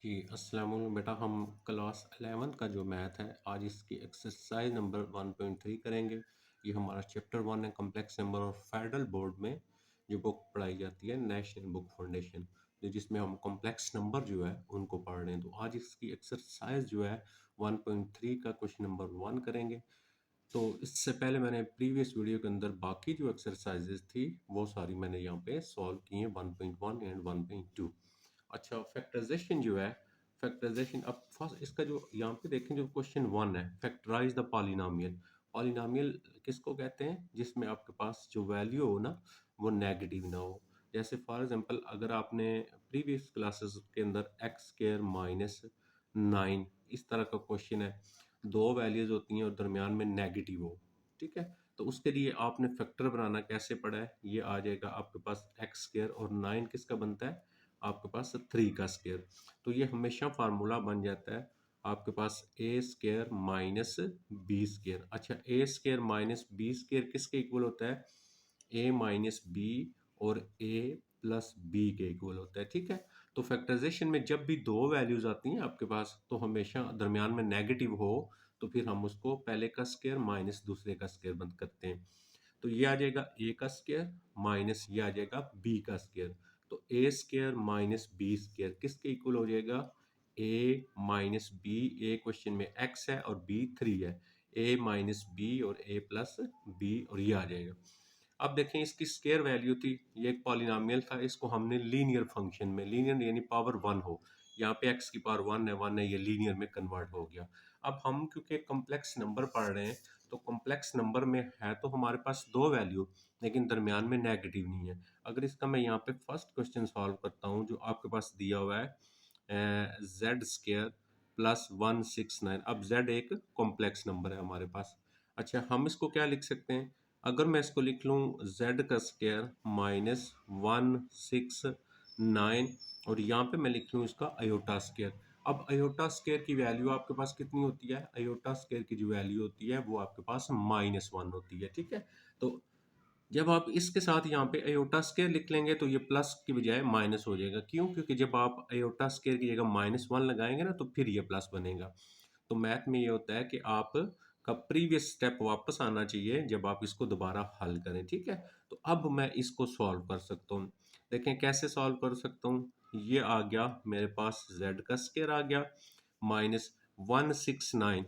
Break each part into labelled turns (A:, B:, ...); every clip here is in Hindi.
A: जी, अस्सलाम वालेकुम बेटा। हम क्लास 11 का जो मैथ है आज इसकी एक्सरसाइज नंबर 1.3 करेंगे। ये हमारा चैप्टर 1 है, कॉम्प्लेक्स नंबर। और फेडरल बोर्ड में जो बुक पढ़ाई जाती है नेशनल बुक फाउंडेशन, जो जिसमें हम कॉम्प्लेक्स नंबर जो है उनको पढ़ रहे हैं। तो आज इसकी एक्सरसाइज जो है 1.3 का क्वेश्चन नंबर 1 करेंगे। तो इससे पहले मैंने प्रीवियस वीडियो के अंदर बाकी जो एक्सरसाइजेज थी वो सारी मैंने यहाँ पे सॉल्व की हैं, 1.1 एंड 1.2। अच्छा, फैक्टराइजेशन जो है, फैक्टराइजेशन अब फर्स्ट इसका जो यहाँ पे देखें, जो क्वेश्चन 1 है, फैक्टराइज द पॉलिनोमियल। पॉलिनोमियल किसको कहते हैं? जिसमें आपके पास जो वैल्यू हो ना वो नेगेटिव ना हो। जैसे फॉर एग्जांपल अगर आपने प्रीवियस क्लासेस के अंदर एक्स स्क्वायर माइनस 9 इस तरह का क्वेश्चन है, दो वैल्यूज होती हैं और दरमियान में नेगेटिव हो, ठीक है, तो उसके लिए आपने फैक्टर बनाना कैसे पड़ा है, ये आ जाएगा आपके पास एक्स स्क्वायर और 9 किसका बनता है, आपके पास 3 का स्क्वायर। तो ये हमेशा फार्मूला बन जाता है आपके पास ए स्क्वायर माइनस बी स्क्वायर। अच्छा, ए स्क्वायर माइनस बी स्क्वायर किसके इक्वल होता है? ए माइनस बी और ए प्लस बी के इक्वल होता है, ठीक है। तो फैक्टराइजेशन में जब भी दो वैल्यूज आती हैं आपके पास तो हमेशा दरमियान में नेगेटिव हो, तो फिर हम उसको पहले का स्क्वायर माइनस दूसरे का स्क्वायर बंद करते हैं। तो ये आ जाएगा ए का स्क्वायर माइनस ये आ जाएगा बी का स्क्वायर। तो ए स्क्वायर माइनस बी स्क्वायर किसके इक्वल हो जाएगा? ए माइनस बी। ए क्वेश्चन में एक्स है और बी 3 है। ए माइनस बी और ए प्लस बी, और ये आ जाएगा। अब देखें, इसकी स्क्वायर वैल्यू थी, ये एक पॉलिनोमियल था, इसको हमने लीनियर फंक्शन में, लीनियर यानी पावर 1 हो, यहाँ पे x की पावर 1 है, ये लीनियर में कन्वर्ट हो गया। अब हम क्योंकि कॉम्प्लेक्स नंबर पढ़ रहे हैं, तो कॉम्प्लेक्स नंबर में है तो हमारे पास दो वैल्यू, लेकिन दरमियान में नेगेटिव नहीं है। अगर इसका मैं यहाँ पे फर्स्ट क्वेश्चन सॉल्व करता हूँ, जो आपके पास दिया हुआ है जेड स्क्र प्लस 169। अब जेड एक कॉम्प्लेक्स नंबर है हमारे पास। अच्छा, हम इसको क्या लिख सकते हैं? अगर मैं इसको लिख लूँ जेड का स्क्वायर माइनस 169, और यहाँ पे मैं लिख लूँ इसका अयोटा स्क्वायर। अब अयोटा स्क्वायर की वैल्यू आपके पास कितनी होती है? अयोटा स्क्वायर की जो वैल्यू होती है वो आपके पास -1 होती है, ठीक है। तो जब आप इसके साथ यहाँ पे अयोटा स्क्वायर लिख लेंगे तो ये प्लस की बजाय माइनस हो जाएगा। क्यों? क्योंकि जब आप अयोटा स्क्वायर की जगह -1 लगाएंगे ना तो फिर ये प्लस बनेगा। तो मैथ में ये होता है कि आप का प्रीवियस स्टेप वापस आना चाहिए जब आप इसको दोबारा हल करें, ठीक है। तो अब मैं इसको सॉल्व कर सकता हूँ। देखें कैसे सॉल्व कर सकता हूँ। ये आ गया मेरे पास z का स्क्वायर आ गया माइनस 169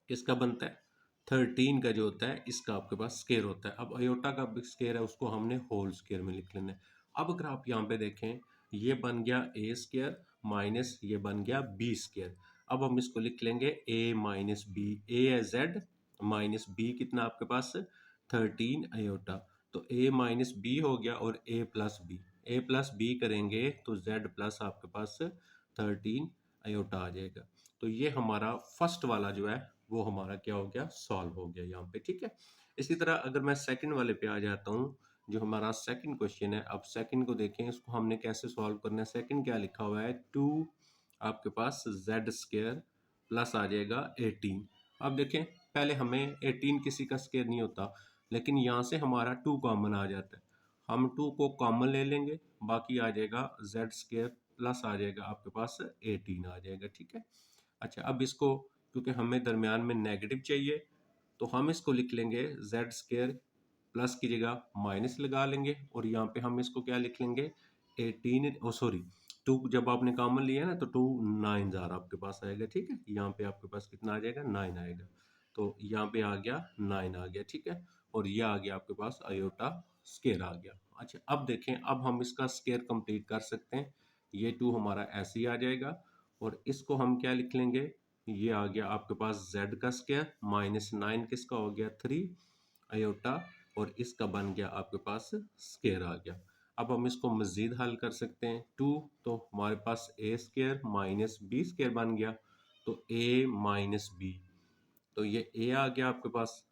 A: किसका बनता है? 13 का जो होता है इसका आपके पास स्क्वायर होता है। अब अयोटा का स्क्वायर है उसको हमने होल स्क्वायर में लिख लेना है। अब अगर आप यहाँ पे देखें, ये बन गया ए स्क्वायर माइनस ये बन गया बी स्क्वायर। अब हम इसको लिख लेंगे ए माइनस बी। ए है जेड माइनस बी कितना आपके पास? 13 अयोटा। तो ए माइनस बी हो गया और ए प्लस बी। ए प्लस बी करेंगे तो जेड प्लस आपके पास 13 अयोटा आ जाएगा। तो ये हमारा फर्स्ट वाला जो है वो हमारा क्या हो गया? सॉल्व हो गया यहाँ पे, ठीक है। इसी तरह अगर मैं सेकंड वाले पे आ जाता हूँ, जो हमारा सेकंड क्वेश्चन है, अब सेकंड को देखें, इसको हमने कैसे सॉल्व करना है। सेकंड क्या लिखा हुआ है? 2 आपके पास जेड स्क्वायर प्लस आ जाएगा 18। अब देखें, पहले हमें 18 किसी का स्क्वायर नहीं होता, लेकिन यहाँ से हमारा 2 कॉमन आ जाता है। हम 2 को कॉमन ले लेंगे, बाकी आ जाएगा जेड स्क्वायर प्लस आ जाएगा आपके पास 18 आ जाएगा, ठीक है। अच्छा, अब इसको क्योंकि हमें दरमियान में नेगेटिव चाहिए तो हम इसको लिख लेंगे जेड स्क्वायर प्लस की जगह माइनस लगा लेंगे, और यहाँ पे हम इसको क्या लिख लेंगे? 18 ओ सॉरी 2 जब आपने कॉमन लिया ना तो 2 9 आपके पास आएगा, ठीक है। यहाँ पे आपके पास कितना आ जाएगा? 9 आएगा। तो यहाँ पे आ गया 9 आ गया, ठीक है। और ये आ गया आपके पास अयोटा स्क्वायर आ गया। अच्छा, अब देखें, अब हम इसका स्क्वायर कंप्लीट कर सकते हैं। ये 2 हमारा ऐसे ही आ जाएगा, और इसको हम क्या लिख लेंगे? ये आ गया आपके पास z का स्क्वायर माइनस 9 किसका हो गया? 3 अयोटा, और इसका बन गया आपके पास स्क्वायर आ गया। अब हम इसको मजीद हल कर सकते हैं। 2 तो हमारे पास ए स्क्वायर माइनस बी स्क्वायर बन गया, तो ए माइनस बी, तो ये ए आ गया आपके पास,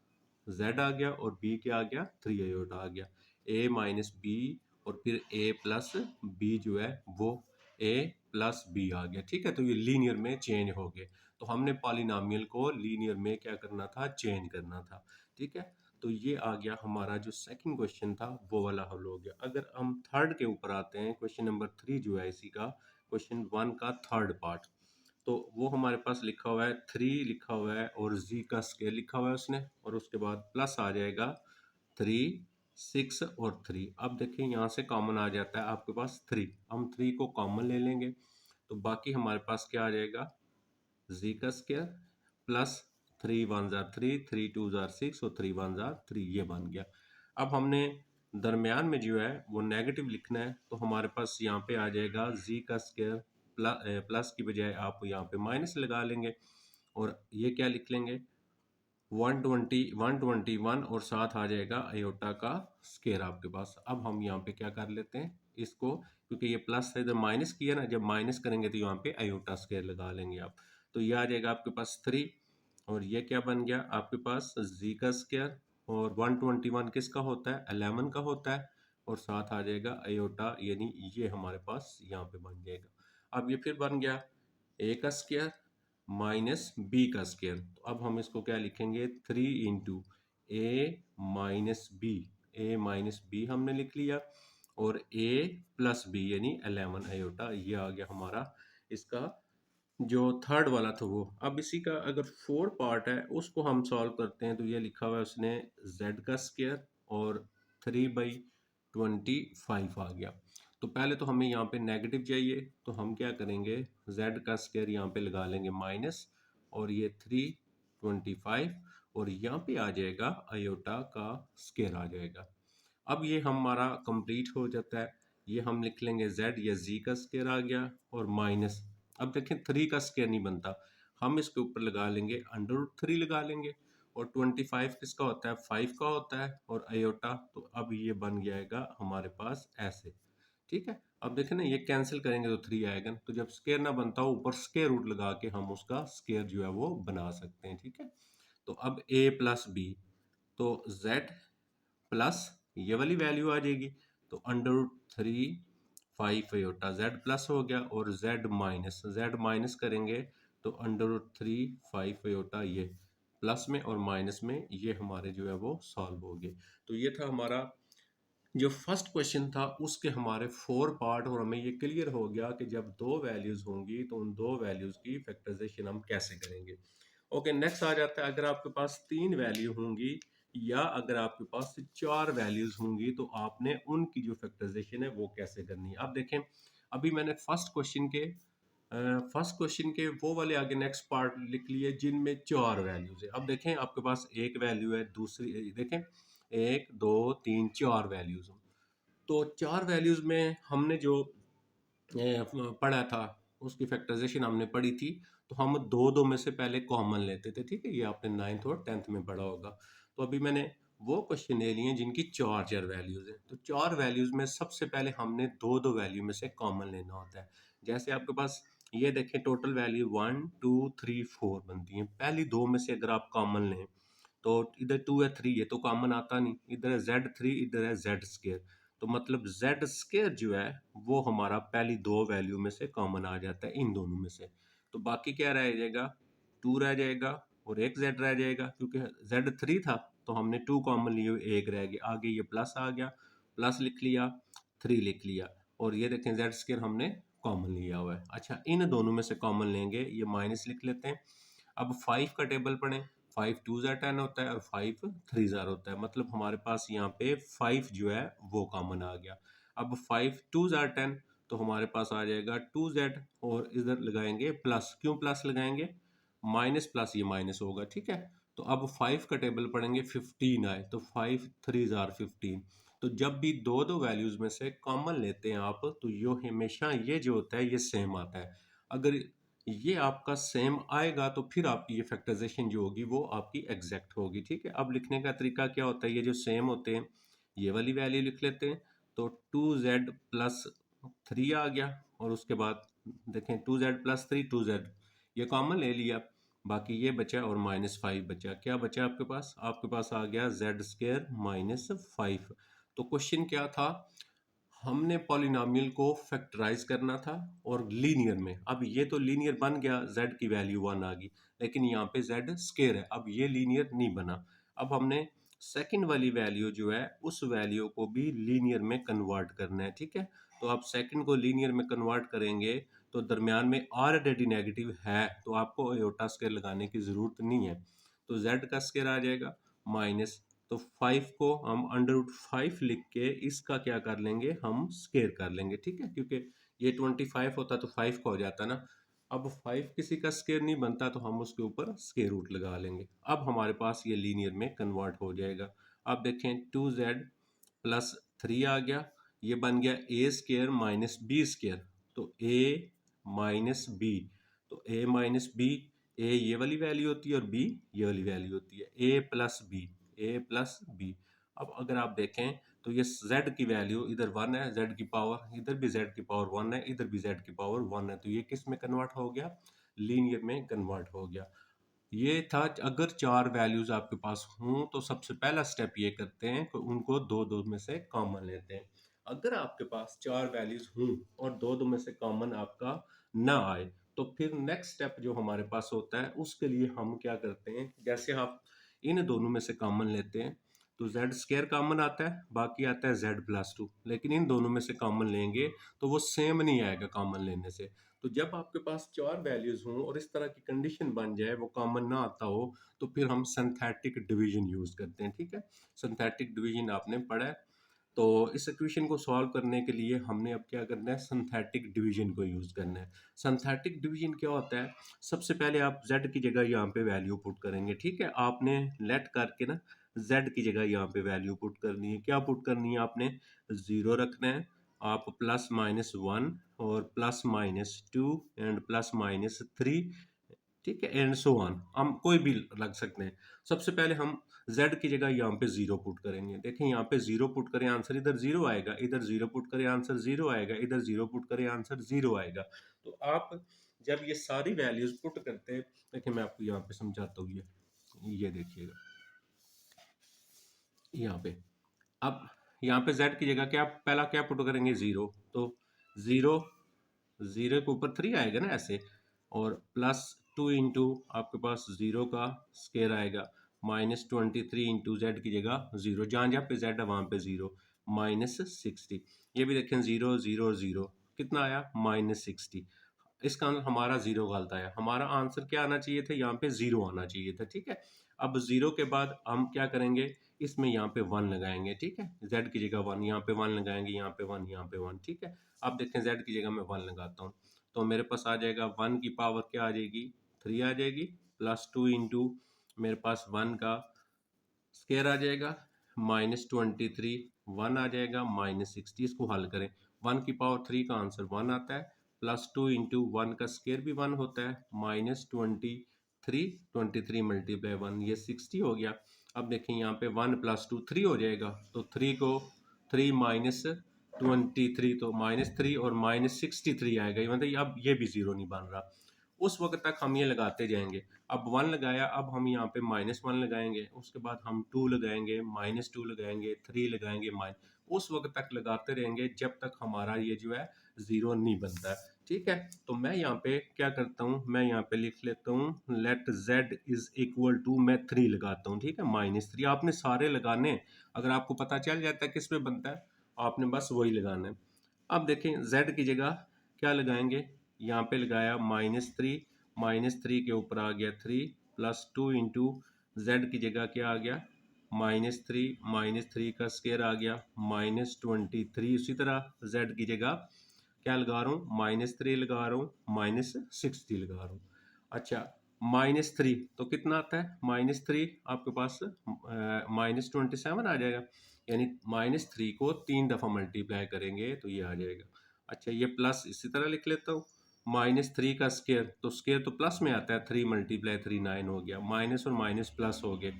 A: z आ गया, और b क्या आ गया? 3 अयोटा आ गया। a माइनस बी और फिर a प्लस बी जो है वो a प्लस बी आ गया, ठीक है। तो ये लीनियर में चेंज हो गए। तो हमने पॉलिनोमियल को लीनियर में क्या करना था? चेंज करना था, ठीक है। तो ये आ गया हमारा जो सेकंड क्वेश्चन था वो वाला हल हो गया। अगर हम थर्ड के ऊपर आते हैं, क्वेश्चन नंबर 3 जो है इसी का, क्वेश्चन 1 का थर्ड पार्ट। तो वो हमारे पास लिखा हुआ है 3 लिखा हुआ है और z का स्केयर लिखा हुआ है उसने, और उसके बाद प्लस आ जाएगा 3, 6 और 3। अब देखिए यहाँ से कॉमन आ जाता है आपके पास 3, हम 3 को कॉमन ले लेंगे तो बाकी हमारे पास क्या आ जाएगा, z का स्केयर प्लस 3 1 जार 3, 3 2 जार 6 और 3 1 जार 3, ये बन गया। अब हमने दरमियान में जो है वो नेगेटिव लिखना है, तो हमारे पास यहाँ पे आ जाएगा z का स्केयर प्लस की बजाय आप यहाँ पे माइनस लगा लेंगे, और ये क्या लिख लेंगे 120 121 और साथ आ जाएगा अयोटा का स्केयर आपके पास। अब हम यहाँ पे क्या कर लेते हैं इसको, क्योंकि ये प्लस है इधर माइनस किया ना, जब माइनस करेंगे तो यहाँ पे अयोटा स्केयर लगा लेंगे आप। तो ये आ जाएगा आपके पास 3, और ये क्या बन गया आपके पास z का स्केयर, और 121 किसका होता है 11 का होता है, और साथ आ जाएगा अयोटा, यानी ये हमारे पास यहाँ पे बन जाएगा। अब ये फिर बन गया a का स्केयर माइनस बी का स्केयर। तो अब हम इसको क्या लिखेंगे 3 इंटू ए माइनस बी, ए माइनस बी हमने लिख लिया, और a प्लस बी यानी 11 अयोटा, ये आ गया हमारा इसका जो थर्ड वाला था वो। अब इसी का अगर फोर्थ पार्ट है उसको हम सॉल्व करते हैं, तो ये लिखा हुआ है उसने z का स्केयर और 3/25 आ गया। तो पहले तो हमें यहाँ पे नेगेटिव चाहिए, तो हम क्या करेंगे z का स्केयर यहाँ पे लगा लेंगे माइनस, और ये 3/25, और यहाँ पे आ जाएगा अयोटा का स्केयर आ जाएगा। अब ये हमारा कंप्लीट हो जाता है, ये हम लिख लेंगे z या z का स्केयर आ गया और माइनस, अब देखें 3 का स्केयर नहीं बनता, हम इसके ऊपर लगा लेंगे √3 लगा लेंगे, और 25 किसका होता है 5 का होता है, और अयोटा, तो अब ये बन जाएगा हमारे पास ऐसे। ठीक है, अब देखें ना ये कैंसिल करेंगे तो 3 आएगा, तो जब स्केयर ना बनता हो ऊपर स्केयर रूट लगा के हम उसका स्केयर जो है वो बना सकते हैं। ठीक है, तो अब a प्लस बी, तो z प्लस ये वाली वैल्यू आ जाएगी, तो √3 5 अयोटा z प्लस हो गया, और z माइनस करेंगे तो √3 5 अयोटा, ये प्लस में और माइनस में ये हमारे जो है वो सॉल्व हो गए। तो ये था हमारा जो फर्स्ट क्वेश्चन था उसके हमारे 4 पार्ट, और हमें ये क्लियर हो गया कि जब दो वैल्यूज होंगी तो उन दो वैल्यूज की फैक्टराइजेशन हम कैसे करेंगे। ओके, नेक्स्ट आ जाता है अगर आपके पास 3 वैल्यू होंगी या अगर आपके पास 4 वैल्यूज होंगी तो आपने उनकी जो फैक्टराइजेशन है वो कैसे करनी है। अब देखें, अभी मैंने फर्स्ट क्वेश्चन के वो वाले आगे नेक्स्ट पार्ट लिख लिए जिनमें 4 वैल्यूज है। अब देखें आपके पास एक वैल्यू है, दूसरी देखें 1 2 3 4 वैल्यूज, तो 4 वैल्यूज में हमने जो पढ़ा था उसकी फैक्टराइजेशन हमने पढ़ी थी, तो हम दो दो में से पहले कॉमन लेते थे। ठीक है, ये आपने 9th और 10th में पढ़ा होगा। तो अभी मैंने वो क्वेश्चन ले लिए जिनकी 4 वैल्यूज हैं, तो 4 वैल्यूज में सबसे पहले हमने दो दो वैल्यू में से कॉमन लेना होता है। जैसे आपके पास ये देखें टोटल वैल्यू 1 2 3 4 बनती है, पहली दो में से अगर आप कॉमन लें तो इधर 2 है 3 है तो कॉमन आता नहीं, इधर है Z3 इधर है Z स्केयर, तो मतलब Z स्केयर जो है वो हमारा पहली दो वैल्यू में से कॉमन आ जाता है इन दोनों में से। तो बाकी क्या रह जाएगा 2 रह जाएगा और एक Z रह जाएगा, क्योंकि Z3 था तो हमने 2 कॉमन लिए, एक रह गया, आगे ये प्लस आ गया, प्लस लिख लिया 3 लिख लिया, और ये देखें Z स्केयर हमने कॉमन लिया हुआ है। अच्छा, इन दोनों में से कॉमन लेंगे, ये माइनस लिख लेते हैं। अब 5 का टेबल पढ़ें, 5 2 ज़ार 10 होता है और 5 3 ज़ार होता है, मतलब हमारे पास यहाँ पे 5 जो है वो कॉमन आ गया। अब 5 2 ज़ार 10, तो हमारे पास आ जाएगा 2Z, और इधर लगाएंगे प्लस, क्यों प्लस लगाएंगे माइनस प्लस ये माइनस होगा। ठीक है, तो अब 5 का टेबल पढ़ेंगे 15 आए, तो 5 3 ज़ार 15, तो जब भी दो दो वैल्यूज में से कॉमन लेते हैं आप तो यो हमेशा ये जो होता है ये सेम आता है। अगर ये आपका सेम आएगा तो फिर आपकी ये फैक्टराइजेशन जो होगी वो आपकी एग्जैक्ट होगी। ठीक है, अब लिखने का तरीका क्या होता है, ये जो सेम होते हैं ये वाली वैल्यू लिख लेते हैं, तो 2Z प्लस 3 आ गया, और उसके बाद देखें 2Z प्लस 3 2Z, ये कॉमन ले लिया, बाकी ये बचा और -5 बचा, क्या बचा आपके पास आ गया Z स्केयर -5। तो क्वेश्चन क्या था, हमने पॉलिनॉमियल को फैक्टराइज करना था और लीनियर में। अब ये तो लीनियर बन गया, z की वैल्यू 1 आ गई, लेकिन यहाँ पे z स्केयर है, अब ये लीनियर नहीं बना। अब हमने सेकंड वाली वैल्यू जो है उस वैल्यू को भी लीनियर में कन्वर्ट करना है। ठीक है, तो आप सेकंड को लीनियर में कन्वर्ट करेंगे तो दरमियान में ऑलरेडी नेगेटिव है, तो आपको अयोटा स्क्वायर लगाने की ज़रूरत नहीं है। तो z का स्क्वायर आ जाएगा माइनस, तो 5 को हम √5 लिख के इसका क्या कर लेंगे, हम स्क्वायर कर लेंगे, ठीक है, क्योंकि ये 25 होता तो 5 का हो जाता ना। अब 5 किसी का स्क्वायर नहीं बनता तो हम उसके ऊपर स्क्वायर रूट लगा लेंगे। अब हमारे पास ये लीनियर में कन्वर्ट हो जाएगा। अब देखें 2z प्लस 3 आ गया, ये बन गया A square minus B square. तो ए माइनस बी, तो ए माइनस बी, ए ये वाली वैल्यू होती है और बी ये वाली वैल्यू होती है, ए प्लस बी, ए प्लस बी। अब अगर आप देखें तो ये z की वैल्यू इधर 1 है, z की पावर इधर भी z की पावर 1 है, इधर भी z की पावर 1 है, तो ये किस में कन्वर्ट हो गया, लीनियर में कन्वर्ट हो गया। ये था अगर चार वैल्यूज आपके पास हों तो सबसे पहला स्टेप ये करते हैं कि उनको दो दो में से कॉमन लेते हैं। अगर आपके पास चार वैल्यूज हों और दो दो में से कॉमन आपका ना आए तो फिर नेक्स्ट स्टेप जो हमारे पास होता है उसके लिए हम क्या करते हैं, जैसे आप इन दोनों में से कॉमन लेते हैं तो जेड स्क्वायर कॉमन आता है, बाकी आता है जेड प्लस टू, लेकिन इन दोनों में से कॉमन लेंगे तो वो सेम नहीं आएगा कॉमन लेने से। तो जब आपके पास चार वैल्यूज हों और इस तरह की कंडीशन बन जाए वो कॉमन ना आता हो तो फिर हम सिंथेटिक डिवीजन यूज करते हैं, ठीक है। सिंथेटिक डिवीजन आपने पढ़ा है, तो इस इक्वेशन को सॉल्व करने के लिए हमने अब क्या करना है, सिंथेटिक डिवीजन को यूज करना है। सिंथेटिक डिवीजन क्या होता है, सबसे पहले आप z की जगह यहाँ पे वैल्यू पुट करेंगे, ठीक है, आपने लेट करके ना z की जगह यहाँ पे वैल्यू पुट करनी है। क्या पुट करनी है आपने, जीरो रखना है, आप प्लस माइनस 1 और plus minus 2 and plus minus 3, ठीक है, एंड सो ऑन, हम कोई भी रख सकते हैं। सबसे पहले हम z की जगह यहाँ पे जीरो पुट करेंगे। देखें यहाँ पे जीरो पुट करें आंसर इधर जीरो आएगा, इधर जीरो पुट करें आंसर जीरो आएगा, इधर जीरो पुट करें आंसर जीरो आएगा। तो आप जब ये सारी वैल्यूज पुट करते हैं, देखिए मैं आपको यहाँ पे समझाता हूँ, ये देखिएगा यहाँ पे। अब यहाँ पे z की जगह क्या पहला क्या पुट करेंगे, जीरो, तो जीरो, जीरो के ऊपर थ्री आएगा ना ऐसे, और प्लस टू इंटू आपके पास जीरो का स्केयर आएगा, माइनस 23 इंटू जेड की जगह जीरो, जहाँ जहाँ पे जेड है वहाँ पे जीरो, माइनस 60। ये भी देखें जीरो जीरो जीरो, कितना आया, माइनस 60। इसका हमारा जीरो गलत आया, हमारा आंसर क्या आना चाहिए था, यहाँ पे जीरो आना चाहिए था, ठीक है। अब जीरो के बाद हम क्या करेंगे, इसमें यहाँ पे वन लगाएंगे, ठीक है, जेड की जगह वन, यहाँ पे वन लगाएंगे, यहाँ पे वन, यहाँ पे वन, ठीक है। अब देखें जेड की जगह मैं वन लगाता हूँ तो मेरे पास आ जाएगा वन की पावर क्या आ जाएगी, थ्री आ जाएगी, प्लस टू इंटू मेरे पास वन का स्केयर आ जाएगा, -23, वन आ जाएगा, -60। इसको हल करें, वन की पावर थ्री का आंसर वन आता है, प्लस टू इंटू वन का स्केयर भी वन होता है, -23, 23 मल्टीप्लाई वन, ये 60 हो गया। अब देखें यहाँ पे वन प्लस टू थ्री हो जाएगा, तो थ्री को थ्री माइनस 23, तो -3 और -63 आएगा, मतलब अब ये भी जीरो नहीं बन रहा। उस वक्त तक हम ये लगाते जाएंगे। अब वन लगाया, अब हम यहाँ पे -1 लगाएंगे, उसके बाद हम टू लगाएंगे, -2 लगाएंगे, थ्री लगाएंगे, उस वक्त तक लगाते रहेंगे जब तक हमारा ये जो है जीरो नहीं बनता है, ठीक है। तो मैं यहाँ पे क्या करता हूँ, मैं यहाँ पे लिख लेता हूँ let z is equal to, मैं थ्री लगाता हूँ, ठीक है, -3। आपने सारे लगाने, अगर आपको पता चल जाता है किस पे बनता है आपने बस वही लगाना है। अब देखें z की जगह क्या लगाएंगे, यहाँ पे लगाया -3, -3 के ऊपर आ गया three, plus two into Z की जगह क्या आ गया, -3, -3 का स्केयर आ गया, -23। उसी तरह जेड की जगह क्या लगा रहा हूँ, -3 लगा रहा हूँ, -60 लगा रहा हूँ। अच्छा, -3 तो कितना आता है, -3 आपके पास -27 आ जाएगा, यानी -3 को 3 दफ़ा मल्टीप्लाई करेंगे तो ये आ जाएगा। अच्छा, ये प्लस इसी तरह लिख लेता हूँ, -3 का स्केयर, तो स्केयर तो प्लस में आता है, 3 मल्टीप्लाई 3 9 हो गया, माइनस और माइनस प्लस हो गए,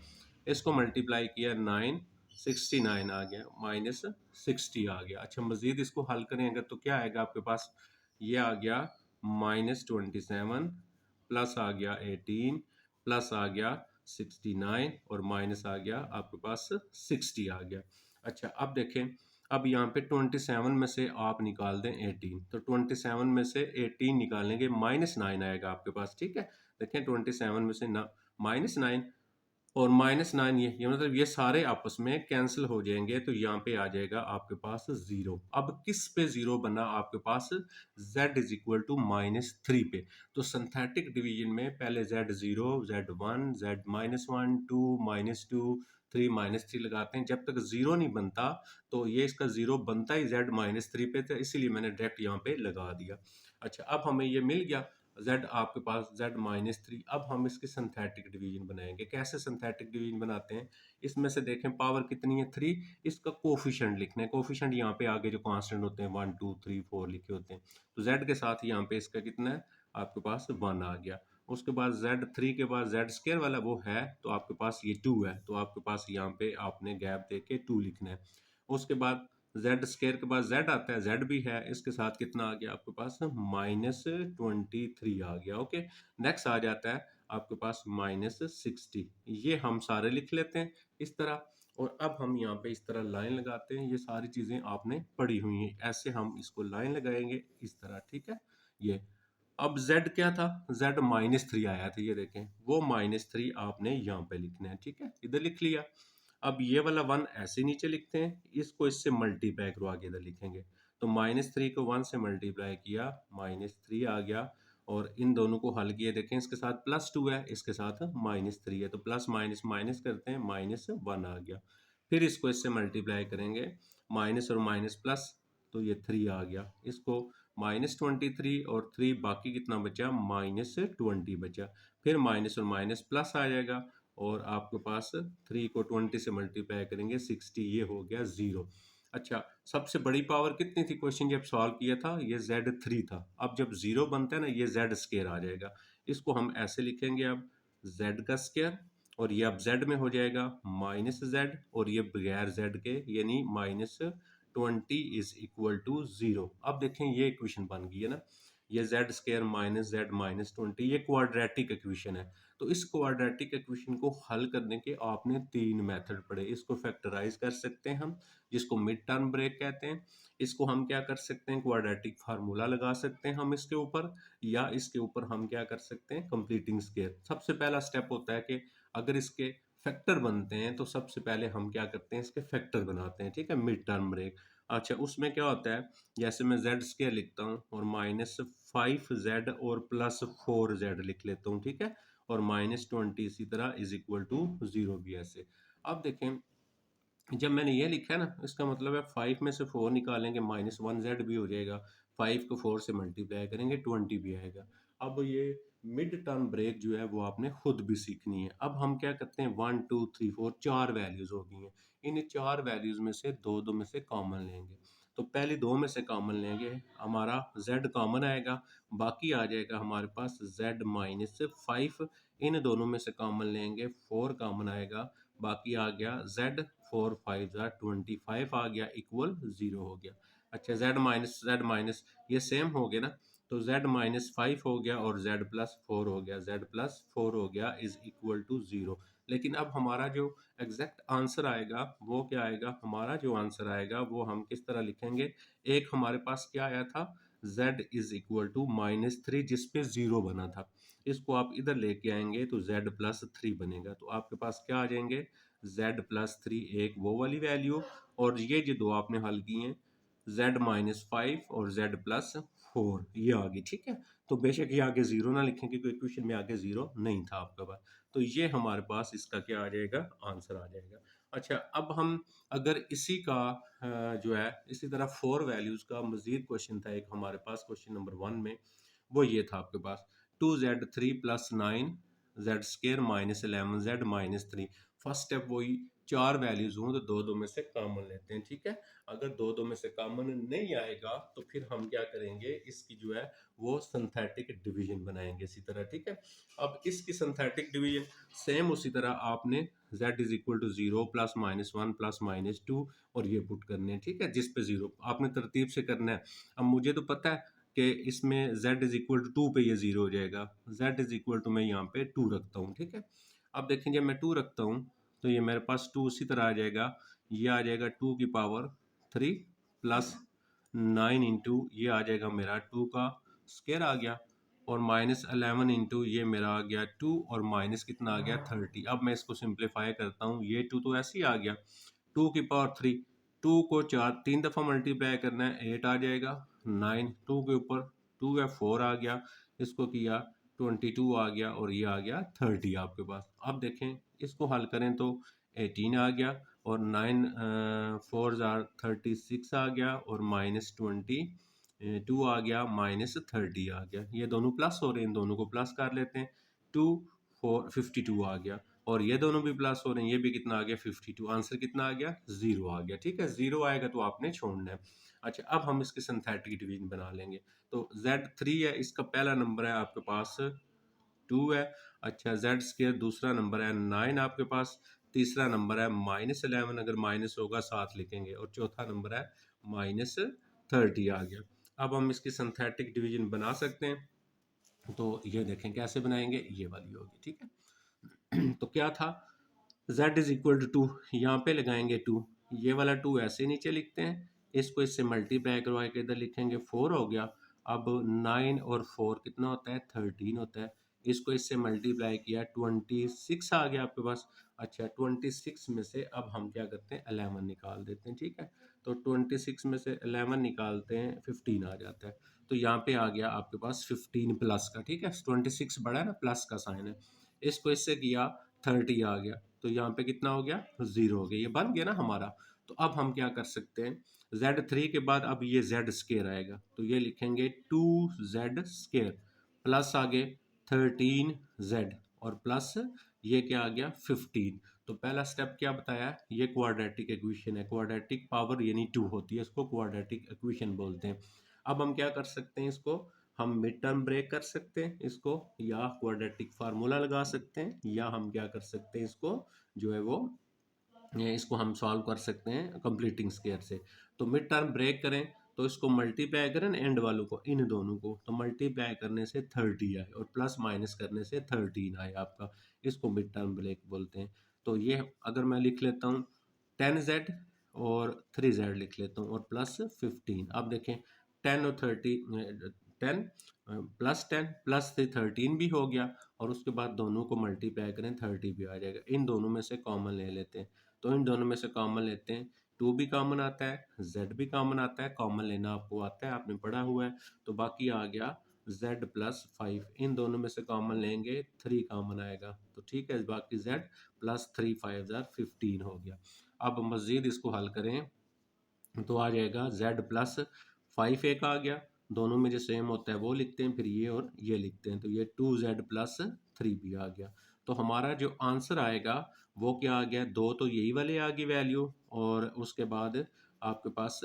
A: इसको मल्टीप्लाई किया 9, 69 आ गया, -60 आ गया। अच्छा, मज़ीद इसको हल करें अगर तो क्या आएगा आपके पास, ये आ गया -27 प्लस आ गया 18 प्लस आ गया 69 और माइनस आ गया आपके पास 60 आ गया। अच्छा, अब देखें, अब यहाँ पे 27 में से आप निकाल दें 18, तो 27 में से 18 निकालेंगे, -9 आएगा आपके पास, ठीक है। देखें 27 में से ना -9 और -9 ये मतलब ये सारे आपस में कैंसिल हो जाएंगे, तो यहाँ पे आ जाएगा आपके पास 0। अब किस पे 0 बना आपके पास? z इज इक्वल टू -3 पे। तो सिंथेटिक डिवीजन में पहले z0, z1, z-1, 2, -2, 3, -3 लगाते हैं। जब तक 0 नहीं बनता तो ये इसका 0 बनता ही z-3 पे था, इसीलिए मैंने डायरेक्ट यहाँ पे लगा दिया। अच्छा, अब हमें ये मिल गया z आपके पास z-3। अब हम इसकी सिंथेटिक डिवीजन बनाएंगे। कैसे सिंथेटिक डिवीजन बनाते हैं? इसमें से देखें पावर कितनी है? 3। इसका कोफिशिएंट लिखना है। कोफिशिएंट यहाँ पे आगे जो कांस्टेंट होते हैं 1, 2, 3, 4 लिखे होते हैं, तो z के साथ यहाँ पे इसका कितना है? आपके पास 1 आ गया। उसके बाद z3 के बाद z स्क्वायर वाला वो है, तो आपके पास ये 2 है, तो आपके पास यहाँ पे आपने गैप दे के 2 लिखना है। उसके बाद z स्क्वायर के बाद z आता है, z भी है, इसके साथ कितना आ गया आपके पास? -23 आ गया। ओके, नेक्स्ट आ जाता है आपके पास -60। ये हम सारे लिख लेते हैं इस तरह, और अब हम यहाँ पे इस तरह लाइन लगाते हैं। ये सारी चीज़ें आपने पढ़ी हुई हैं, ऐसे हम इसको लाइन लगाएंगे इस तरह, ठीक है। ये अब z क्या था? z -3 आया था, ये देखें, वो -3 आपने यहाँ पे लिखना है, ठीक है, इधर लिख लिया। अब ये वाला 1 ऐसे नीचे लिखते हैं, इसको इससे मल्टीप्लाई करो, आगे इधर लिखेंगे। तो -3 को 1 से मल्टीप्लाई किया, -3 आ गया। और इन दोनों को हल किए, देखें इसके साथ +2 है, इसके साथ -3 है, तो प्लस माइनस माइनस करते हैं, -1 आ गया। फिर इसको इससे मल्टीप्लाई करेंगे, माइनस और माइनस प्लस, तो ये 3 आ गया। इसको -23 और 3, बाकी कितना बचा? -20 बचा। फिर माइनस और माइनस प्लस आ जाएगा, और आपके पास 3 को 20 से मल्टीप्लाई करेंगे 60, ये हो गया 0। अच्छा, सबसे बड़ी पावर कितनी थी? क्वेश्चन जब सॉल्व किया था ये z3 था। अब जब 0 बनता है ना, ये z स्क्वायर आ जाएगा। इसको हम ऐसे लिखेंगे अब z का स्क्वायर, और ये अब z में हो जाएगा -z, और ये बगैर z के यानी -20 इज इक्वल टू 0। अब देखें ये इक्वेशन बन गई है ना, ये z स्क्वायर -z-20, ये क्वाड्रेटिक इक्वेशन है। तो इस क्वाड्रेटिक इक्वेशन को हल करने के आपने 3 मेथड पढ़े। इसको फैक्टराइज कर सकते हैं हम, जिसको मिड टर्म ब्रेक कहते हैं। इसको हम क्या कर सकते हैं? क्वाड्रेटिक फार्मूला लगा सकते हैं हम इसके ऊपर, या इसके ऊपर हम क्या कर सकते हैं? Completing square. सबसे पहला स्टेप होता है कि अगर इसके फैक्टर बनते हैं तो सबसे पहले हम क्या करते हैं? इसके फैक्टर बनाते हैं, ठीक है, मिड टर्म ब्रेक। अच्छा, उसमें क्या होता है? जैसे मैं जेड स्केयर लिखता हूँ और -5z और +4z लिख लेता हूँ, ठीक है, और -20 इसी तरह इज इक्वल टू 0 भी ऐसे। अब देखें, जब मैंने ये लिखा है ना, इसका मतलब है 5 में से 4 निकालेंगे -1z भी हो जाएगा, 5 को 4 से मल्टीप्लाई करेंगे 20 भी आएगा। अब ये मिड टर्म ब्रेक जो है वो आपने खुद भी सीखनी है। अब हम क्या करते हैं, 1, 2, 3, 4 4 वैल्यूज हो गई हैं। इन 4 वैल्यूज में से दो दो में से कॉमन लेंगे। तो पहले दो में से कॉमन लेंगे, हमारा z कॉमन आएगा, बाकी आ जाएगा हमारे पास z-5। इन दोनों में से कॉमन लेंगे, 4 कॉमन आएगा, बाकी आ गया z, 4 5 25 आ गया, इक्वल 0 हो गया। अच्छा, z ये सेम हो गया ना, तो z-5 हो गया और z+4 हो गया, z+4 हो गया इज इक्वल टू 0। लेकिन अब हमारा जो एग्जैक्ट आंसर आएगा वो क्या आएगा? हमारा जो आंसर आएगा वो हम किस तरह लिखेंगे? एक हमारे पास क्या आया था? z इज इक्वल टू -3, जिसपे 0 बना था। इसको आप इधर लेके आएंगे तो z+3 बनेगा। तो आपके पास क्या आ जाएंगे? z+3 एक वो वाली वैल्यू, और ये जो दो आपने हल किए हैं z-5 और z+4, ये आ गई, ठीक है। तो बेशक ये आगे 0 ना लिखें, क्योंकि इक्वेशन में आगे 0 नहीं था आपके पास। तो ये हमारे पास इसका क्या आ जाएगा? आंसर आ जाएगा। अच्छा, अब हम अगर इसी का जो है इसी तरह 4 वैल्यूज का मजीद क्वेश्चन था एक हमारे पास क्वेश्चन नंबर 1 में, वो ये था आपके पास 2z3 + 9 z square -11 z-3। First step वही, 4 वैल्यूज हों तो दो दो में से कॉमन लेते हैं, ठीक है। अगर दो दो में से कॉमन नहीं आएगा तो फिर हम क्या करेंगे? इसकी जो है वो सिंथेटिक डिवीजन बनाएंगे इसी तरह, ठीक है। अब इसकी सिंथेटिक डिवीजन सेम उसी तरह आपने z इज इक्वल टू 0 +-1 +-2 और ये पुट करने हैं, ठीक है, जिस पे 0 आपने तरतीब से करना है। अब मुझे तो पता है कि इसमें z इज इक्वल टू 2 पे ये 0 हो जाएगा, z इज इक्वल टू मैं यहाँ पे 2 रखता हूँ, ठीक है। अब देखें, जब मैं 2 रखता हूँ तो ये मेरे पास 2 उसी तरह आ जाएगा, ये आ जाएगा 2 की पावर 3 + 9 इंटू ये आ जाएगा मेरा 2 का स्क्वायर आ गया, और -11 इंटू ये मेरा आ गया 2 और माइनस कितना आ गया 30। अब मैं इसको सिंप्लीफाई करता हूँ, ये 2 तो ऐसे ही आ गया, 2 की पावर 3, 2 को 3 दफ़ा मल्टीप्लाई करना है 8 आ जाएगा, 9 2 के ऊपर 2 है 4 आ गया, इसको किया 22 आ गया और ये आ गया 30 आपके पास। अब देखें इसको हल करें तो 18 आ गया और 9 4 ज़ार 36 आ गया और -22 आ गया, -30 आ गया। ये दोनों प्लस हो रहे हैं, इन दोनों को प्लस कर लेते हैं। 2 4 52 आ गया और ये दोनों भी प्लस हो रहे हैं, ये भी कितना आ गया 52। आंसर कितना आ गया 0 आ गया। ठीक है, 0 आएगा तो आपने छोड़ना है। अच्छा, अब हम इसके सिंथेटिक डिवीजन बना लेंगे। तो Z3 है, इसका पहला नंबर है आपके पास 2 है। अच्छा, जेड स्केयर दूसरा नंबर है 9 आपके पास, तीसरा नंबर है -11, अगर माइनस होगा साथ लिखेंगे, और चौथा नंबर है -30 आ गया। अब हम इसकी सिंथेटिक डिवीजन बना सकते हैं, तो ये देखें कैसे बनाएंगे, ये वाली होगी। ठीक है तो क्या था, z इज इक्वल टू 2, यहाँ पे लगाएंगे 2, ये वाला 2 ऐसे नीचे लिखते हैं, इसको इससे मल्टीप्लाई करवा के इधर लिखेंगे 4 हो गया। अब 9 और 4 कितना होता है 13 होता है, इसको इससे मल्टीप्लाई किया 26 आ गया आपके पास। अच्छा, 26 में से अब हम क्या करते हैं 11 निकाल देते हैं। ठीक है, तो 26 में से 11 निकालते हैं 15 आ जाता है। तो यहाँ पे आ गया आपके पास 15 प्लस का। ठीक है, 26 बड़ा है ना, प्लस का साइन है, इसको इससे किया 30 आ गया, तो यहाँ पे कितना हो गया 0 हो गया, ये बन गया ना हमारा। तो अब हम क्या कर सकते हैं, Z3 के बाद अब ये Z स्केयर आएगा, तो ये लिखेंगे 2Z स्केयर प्लस आगे 13Z और प्लस ये क्या आ गया 15। तो पहला स्टेप क्या बताया, ये क्वाड्रेटिक इक्वेशन है, क्वाड्रेटिक पावर यानी 2 होती है, इसको क्वाड्रेटिक इक्वेशन बोलते हैं। अब हम क्या कर सकते हैं, इसको हम मिड टर्म ब्रेक कर सकते हैं इसको, या क्वाड्रेटिक फार्मूला लगा सकते हैं, या हम क्या कर सकते हैं इसको जो है वो इसको हम सॉल्व कर सकते हैं कंप्लीटिंग स्केयर से। तो मिड टर्म ब्रेक करें तो इसको मल्टीप्लाई करें एंड वालों को, इन दोनों को, तो मल्टीप्लाई करने से 30 आए और प्लस माइनस करने से 13 आए आपका, इसको मिड टर्म ब्रेक बोलते हैं। तो ये अगर मैं लिख लेता हूँ 10Z और 3Z लिख लेता हूँ और प्लस 15। अब देखें 10 और 10 प्लस 10 प्लस 13 भी हो गया, और उसके बाद दोनों को मल्टीप्लाई करें 30 भी आ जाएगा। इन दोनों में से कॉमन ले लेते हैं, तो इन दोनों में से कॉमन लेते हैं, 2 भी कॉमन आता है, Z भी कॉमन आता है, कॉमन लेना आपको आता है, आपने पढ़ा हुआ है। तो बाकी आ गया Z प्लस 5, इन दोनों में से कॉमन लेंगे 3 कॉमन आएगा, तो ठीक है, बाकी Z प्लस 3 5 जार 15 हो गया। अब मज़ीद इसको हल करें तो आ जाएगा Z प्लस 5 एक आ गया, दोनों में जो सेम होता है वो लिखते हैं, फिर ये और ये लिखते हैं, तो ये 2Z प्लस 3 भी आ गया। तो हमारा जो आंसर आएगा वो क्या आ गया, दो तो यही वाले आ गई वैल्यू, और उसके बाद आपके पास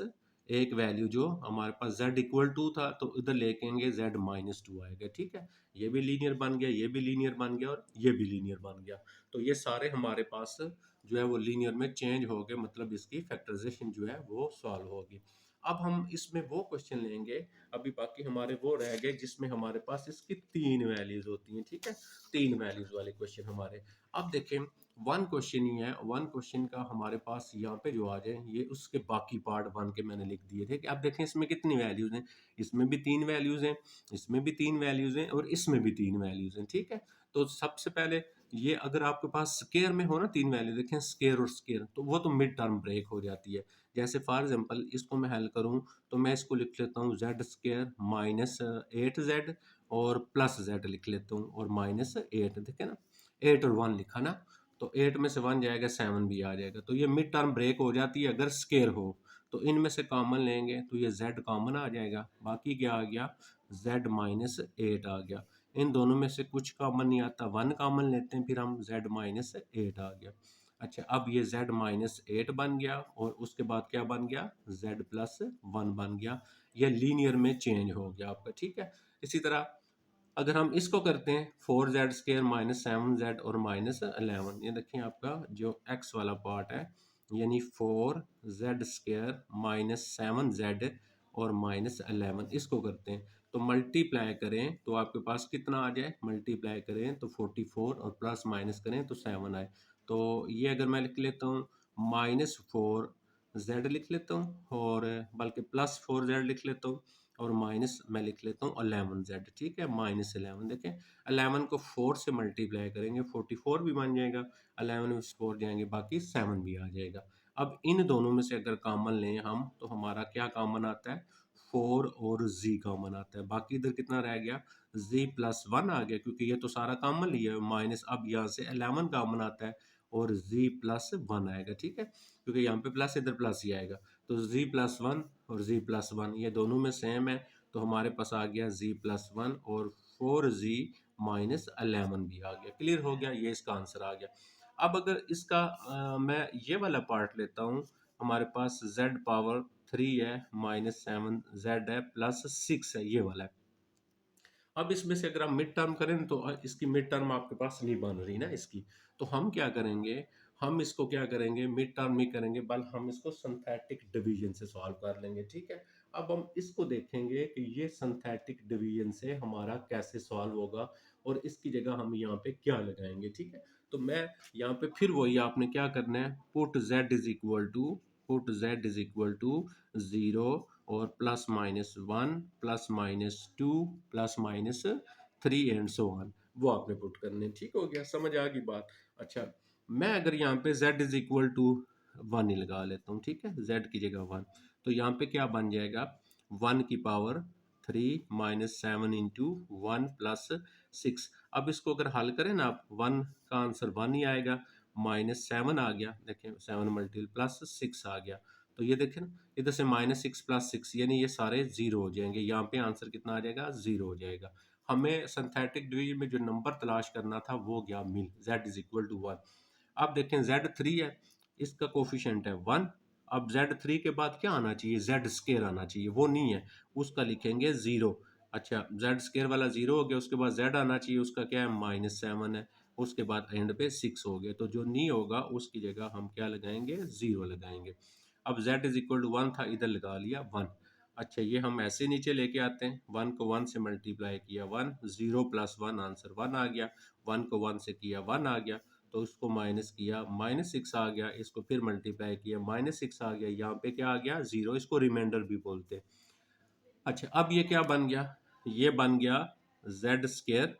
A: एक वैल्यू जो हमारे पास Z इक्वल टू था, तो इधर लेकेंगे Z माइनस 2 आएगा। ठीक है, ये भी लीनियर बन गया, ये भी लीनियर बन गया और ये भी लीनियर बन गया। तो ये सारे हमारे पास जो है वो लीनियर में चेंज हो गए, मतलब इसकी फैक्टराइजेशन जो है वो सॉल्व होगी। अब हम इसमें वो क्वेश्चन लेंगे, अभी बाकी हमारे वो रह गए जिसमें हमारे पास इसकी 3 वैल्यूज होती हैं। ठीक है, 3 वैल्यूज वाले क्वेश्चन हमारे। अब देखें वन क्वेश्चन ही है, वन क्वेश्चन का हमारे पास यहाँ पे जो आ जाए, ये उसके बाकी पार्ट बन के मैंने लिख दिए थे कि अब देखें इसमें कितनी वैल्यूज हैं, इसमें भी 3 वैल्यूज हैं, इसमें भी 3 वैल्यूज हैं और इसमें भी 3 वैल्यूज हैं। ठीक है, तो सबसे पहले ये अगर आपके पास स्केयर में हो ना 3 वैल्यू, देखें स्केयर और स्केयर, तो वो तो मिड टर्म ब्रेक हो जाती है। जैसे फॉर एग्जांपल इसको मैं हल करूं तो मैं इसको लिख लेता हूँ जेड स्केयर माइनस 8Z और प्लस Z लिख लेता हूँ और माइनस 8, देखे ना 8 और 1 लिखा ना, तो 8 में से 1 जाएगा 7 भी आ जाएगा, तो ये मिड टर्म ब्रेक हो जाती है अगर स्केयर हो। तो इनमें से कॉमन लेंगे तो ये Z कॉमन आ जाएगा, बाकी क्या आ गया Z माइनस 8 आ गया। इन दोनों में से कुछ कॉमन नहीं आता, 1 कॉमन लेते हैं, फिर हम Z माइनस 8 आ गया। अच्छा, अब ये Z माइनस 8 बन गया और उसके बाद क्या बन गया Z प्लस 1 बन गया, ये लीनियर में चेंज हो गया आपका। ठीक है, इसी तरह अगर हम इसको करते हैं 4Z स्केयर माइनस 7Z और माइनस 11, ये देखिए आपका जो x वाला पार्ट है, यानी 4Z स्केयर माइनस 7Z और माइनस 11, इसको करते हैं तो मल्टीप्लाई करें तो आपके पास कितना आ जाए, मल्टीप्लाई करें तो 44 और प्लस माइनस करें तो 7 आए। तो ये अगर मैं लिख लेता हूँ -4Z लिख लेता हूँ और बल्कि +4Z लिख लेता हूँ और माइनस मैं लिख लेता हूँ 11z, ठीक है, -11। देखें 11 को 4 से मल्टीप्लाई करेंगे 44 भी बन जाएगा, 11 में 4 जाएंगे बाकी 7 भी आ जाएगा। अब इन दोनों में से अगर कॉमन लें हम तो हमारा क्या कॉमन आता है, 4 और z कॉमन आता है। बाकी इधर कितना रह गया, z प्लस 1 आ गया, क्योंकि ये तो सारा कॉमन लिया है माइनस। अब यहाँ से 11 कॉमन आता है और z प्लस 1 आएगा, ठीक है, क्योंकि यहाँ पे प्लस इधर प्लस ही आएगा। तो z प्लस 1 और z प्लस 1 ये दोनों में सेम है, तो हमारे पास आ गया z प्लस 1 और 4z माइनस 11 भी आ गया। क्लियर हो गया, ये इसका आंसर आ गया। अब अगर इसका मैं ये वाला पार्ट लेता हूँ, हमारे पास z पावर 3 है -7z है प्लस 6 है, ये वाला है। अब इसमें से अगर हम मिड टर्म करें तो इसकी मिड टर्म आपके पास नहीं बन रही ना इसकी, तो हम क्या करेंगे, हम इसको क्या करेंगे, मिड टर्म नहीं करेंगे बल्कि हम इसको सिंथेटिक डिवीजन से सॉल्व कर लेंगे, ठीक है। अब हम इसको देखेंगे कि ये सिंथेटिक डिवीजन से हमारा कैसे सॉल्व होगा और इसकी जगह हम यहाँ पे क्या लगाएंगे, ठीक है। तो मैं यहाँ पे फिर वही आपने क्या करना है, put z is equal to 0 और plus minus 1 plus minus 2 plus minus 3 and so on, वो आपने पुट करने। ठीक हो गया, समझ आ गई बात। अच्छा, मैं अगर यहाँ पे z इज इक्वल टू 1 ही लगा लेता हूँ, ठीक है, z की जगह 1, तो यहाँ पे क्या बन जाएगा, 1 की पावर 3 माइनस 7 इंटू 1 प्लस 6। अब इसको अगर हल करें ना आप, 1 का आंसर 1 ही आएगा, -7 आ गया, देखें 7 मल्टीपल प्लस 6 आ गया, तो ये देखें ना, इधर से -6 प्लस 6 यानी ये सारे जीरो हो जाएंगे, यहाँ पे आंसर कितना आ जाएगा, जीरो हो जाएगा। हमें सिंथेटिक डिवीजन में जो नंबर तलाश करना था वो गया मिल, z इज इक्वल टू 1। अब देखें z3 है, इसका कोफिशिएंट है 1। अब z3 के बाद क्या आना चाहिए, z स्केयर आना चाहिए, वो नहीं है, उसका लिखेंगे 0। अच्छा, z स्केयर वाला 0 हो गया, उसके बाद z आना चाहिए, उसका क्या है, -7 है, उसके बाद एंड पे 6 हो गया, तो जो नहीं होगा उसकी जगह हम क्या लगाएंगे, 0 लगाएंगे। अब z इज इक्वल टू 1 था, इधर लगा लिया 1। अच्छा, ये हम ऐसे नीचे लेके आते हैं, 1 को 1 से मल्टीप्लाई किया 1, 0 प्लस 1 आंसर 1 आ गया, 1 को 1 से किया 1 आ गया, तो उसको माइनस किया -6 आ गया, इसको फिर मल्टीप्लाई किया -6 आ गया, यहाँ पे क्या आ गया, 0, इसको रिमाइंडर भी बोलते हैं। अच्छा, अब ये क्या बन गया, ये बन गया z स्केयर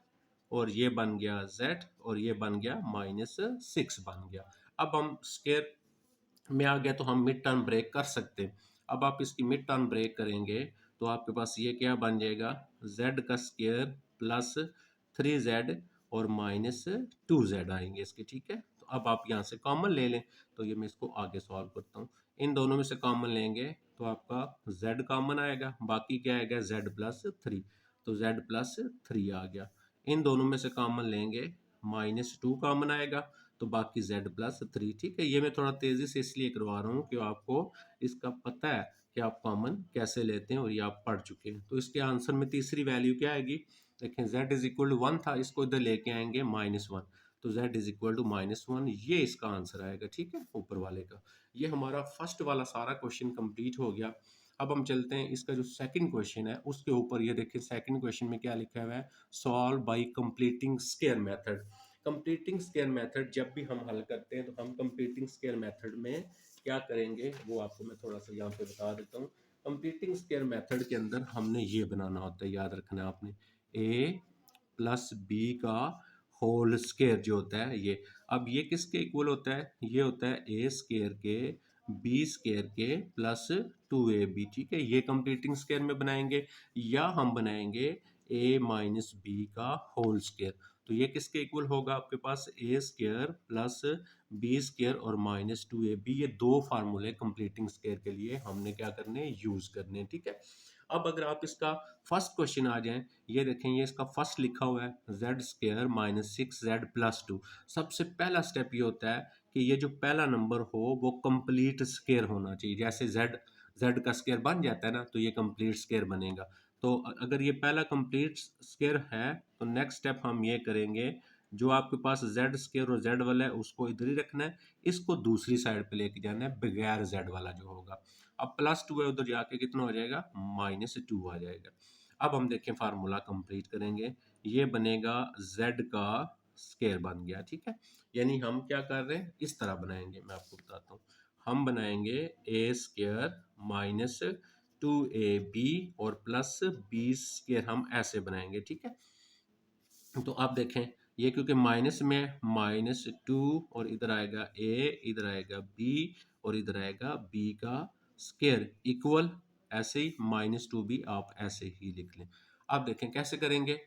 A: और ये बन गया z और ये बन गया -6 बन गया। अब हम स्केयर में आ गया तो हम मिड टर्म ब्रेक कर सकते हैं। अब आप इसकी मिड टर्म ब्रेक करेंगे तो आपके पास ये क्या बन जाएगा, z का स्केयर प्लस 3z और -2z आएंगे इसके, ठीक है। तो अब आप यहाँ से कॉमन ले लें, तो ये मैं इसको आगे सॉल्व करता हूँ। इन दोनों में से कॉमन लेंगे तो आपका z कॉमन आएगा, बाकी क्या आएगा, z प्लस 3, तो z प्लस 3 आ गया। इन दोनों में से कॉमन लेंगे, -2 कॉमन आएगा, तो बाकी z प्लस 3, ठीक है। ये मैं थोड़ा तेजी से इसलिए करवा रहा हूँ कि आपको इसका पता है कि आप कॉमन कैसे लेते हैं और ये आप पढ़ चुके हैं। तो इसके आंसर में तीसरी वैल्यू क्या आएगी, देखें z इज इक्वल टू 1 था, इसको इधर लेके आएंगे -1, तो z इज इक्वल टू -1, ये इसका आंसर आएगा, ठीक है, ऊपर वाले का। ये हमारा फर्स्ट वाला सारा क्वेश्चन कंप्लीट हो गया। अब हम चलते हैं इसका जो सेकंड क्वेश्चन है उसके ऊपर। ये देखिए सेकंड क्वेश्चन में क्या लिखा हुआ है, solve by completing square method. Completing square method जब भी हम हल करते हैं तो हम कंप्लीटिंग स्क्वायर मेथड में क्या करेंगे वो आपको मैं थोड़ा सा यहाँ पे बता देता हूँ। कंप्लीटिंग स्क्वायर मेथड के अंदर हमने ये बनाना होता है, याद रखना है आपने, a प्लस बी का होल स्क्वायर जो होता है ये। अब ये किसके इक्वल होता है, ये होता है ए स्क्वायर के बी स्क्वायर के प्लस 2ab, ठीक है। ये कंप्लीटिंग स्क्वायर में बनाएंगे, या हम बनाएंगे a माइनस बी का होल स्क्वायर। तो ये किसके इक्वल होगा, आपके पास ए स्क्वायर प्लस बी स्क्वायर और -2ab, ये दो फार्मूले कंप्लीटिंग स्क्वायर के लिए हमने क्या करने हैं, यूज करने हैं, ठीक है। अब अगर आप इसका फर्स्ट क्वेश्चन आ जाएं, ये देखें, ये इसका फर्स्ट लिखा हुआ है z स्क्वायर -6z प्लस 2। सबसे पहला स्टेप ये होता है कि ये जो पहला नंबर हो वो कंप्लीट स्क्वायर होना चाहिए। जैसे z का स्क्वायर बन जाता है ना, तो ये कंप्लीट स्क्वायर बनेगा। तो अगर ये पहला कंप्लीट स्क्वायर है तो नेक्स्ट स्टेप हम ये करेंगे, जो आपके पास z स्क्वायर और z वाला है उसको इधर ही रखना है, इसको दूसरी साइड पे लेके जाना है, बगैर z वाला जो होगा। अब +2 है, उधर जाके कितना हो जाएगा, -2 आ जाएगा। अब हम देखें फार्मूला कंप्लीट करेंगे, ये बनेगा z का स्क्वायर बन गया, ठीक है। यानी हम क्या कर रहे हैं, इस तरह बनाएंगे, मैं आपको बताता हूँ। हम बनाएंगे a स्क्वायर 2ab और प्लस बी स्क्वायर हम ऐसे बनाएंगे, ठीक है। तो आप देखें, ये क्योंकि माइनस में है, -2 और इधर आएगा a, इधर आएगा b और इधर आएगा b का स्क्वायर इक्वल, ऐसे ही -2b आप ऐसे ही लिख लें। आप देखें कैसे करेंगे।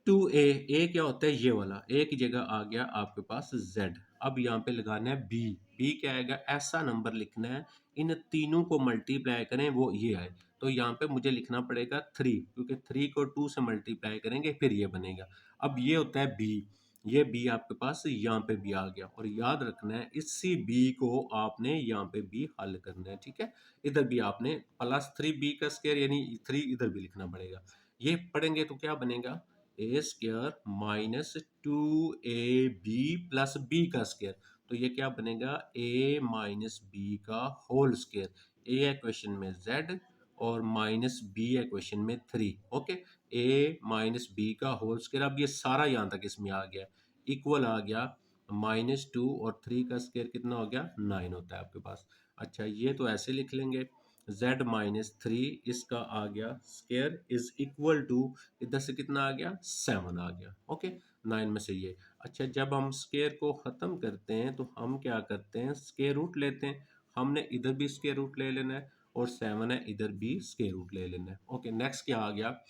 A: 2a, a क्या होता है, ये वाला a की जगह आ गया आपके पास z। अब यहाँ पे लगाना है b, b क्या आएगा, ऐसा नंबर लिखना है इन तीनों को मल्टीप्लाई करें वो ये आए। तो यहाँ पे मुझे लिखना पड़ेगा 3, क्योंकि 3 को 2 से मल्टीप्लाई करेंगे फिर ये बनेगा। अब ये होता है b, ये b आपके पास यहाँ पे भी आ गया, और याद रखना है इसी b को आपने यहाँ पे भी हल करना है, ठीक है। इधर भी आपने +3b का स्क्वायर यानी 3 इधर भी लिखना पड़ेगा। ये पढ़ेंगे तो क्या बनेगा, ए स्क्वायर -2ab प्लस बी का स्क्वायर। तो ये क्या बनेगा, a माइनस बी का होल स्क्वायर। a है क्वेश्चन में z और माइनस बी है क्वेश्चन में 3। ओके, a माइनस बी का होल स्क्वायर। अब ये सारा यहाँ तक इसमें आ गया, इक्वल आ गया -2 और 3 का स्क्वायर कितना हो गया, 9 होता है आपके पास। अच्छा, ये तो ऐसे लिख लेंगे, z-3 इसका आ गया स्क्वायर इज इक्वल टू, इधर से कितना आ गया, 7 आ गया। ओके, 9 में से ये। अच्छा, जब हम स्क्वायर को ख़त्म करते हैं तो हम क्या करते हैं, स्क्वायर रूट लेते हैं। हमने इधर भी स्क्वायर रूट ले लेना है और 7 है इधर भी स्क्वायर रूट ले लेना है। ओके, नेक्स्ट क्या आ गया,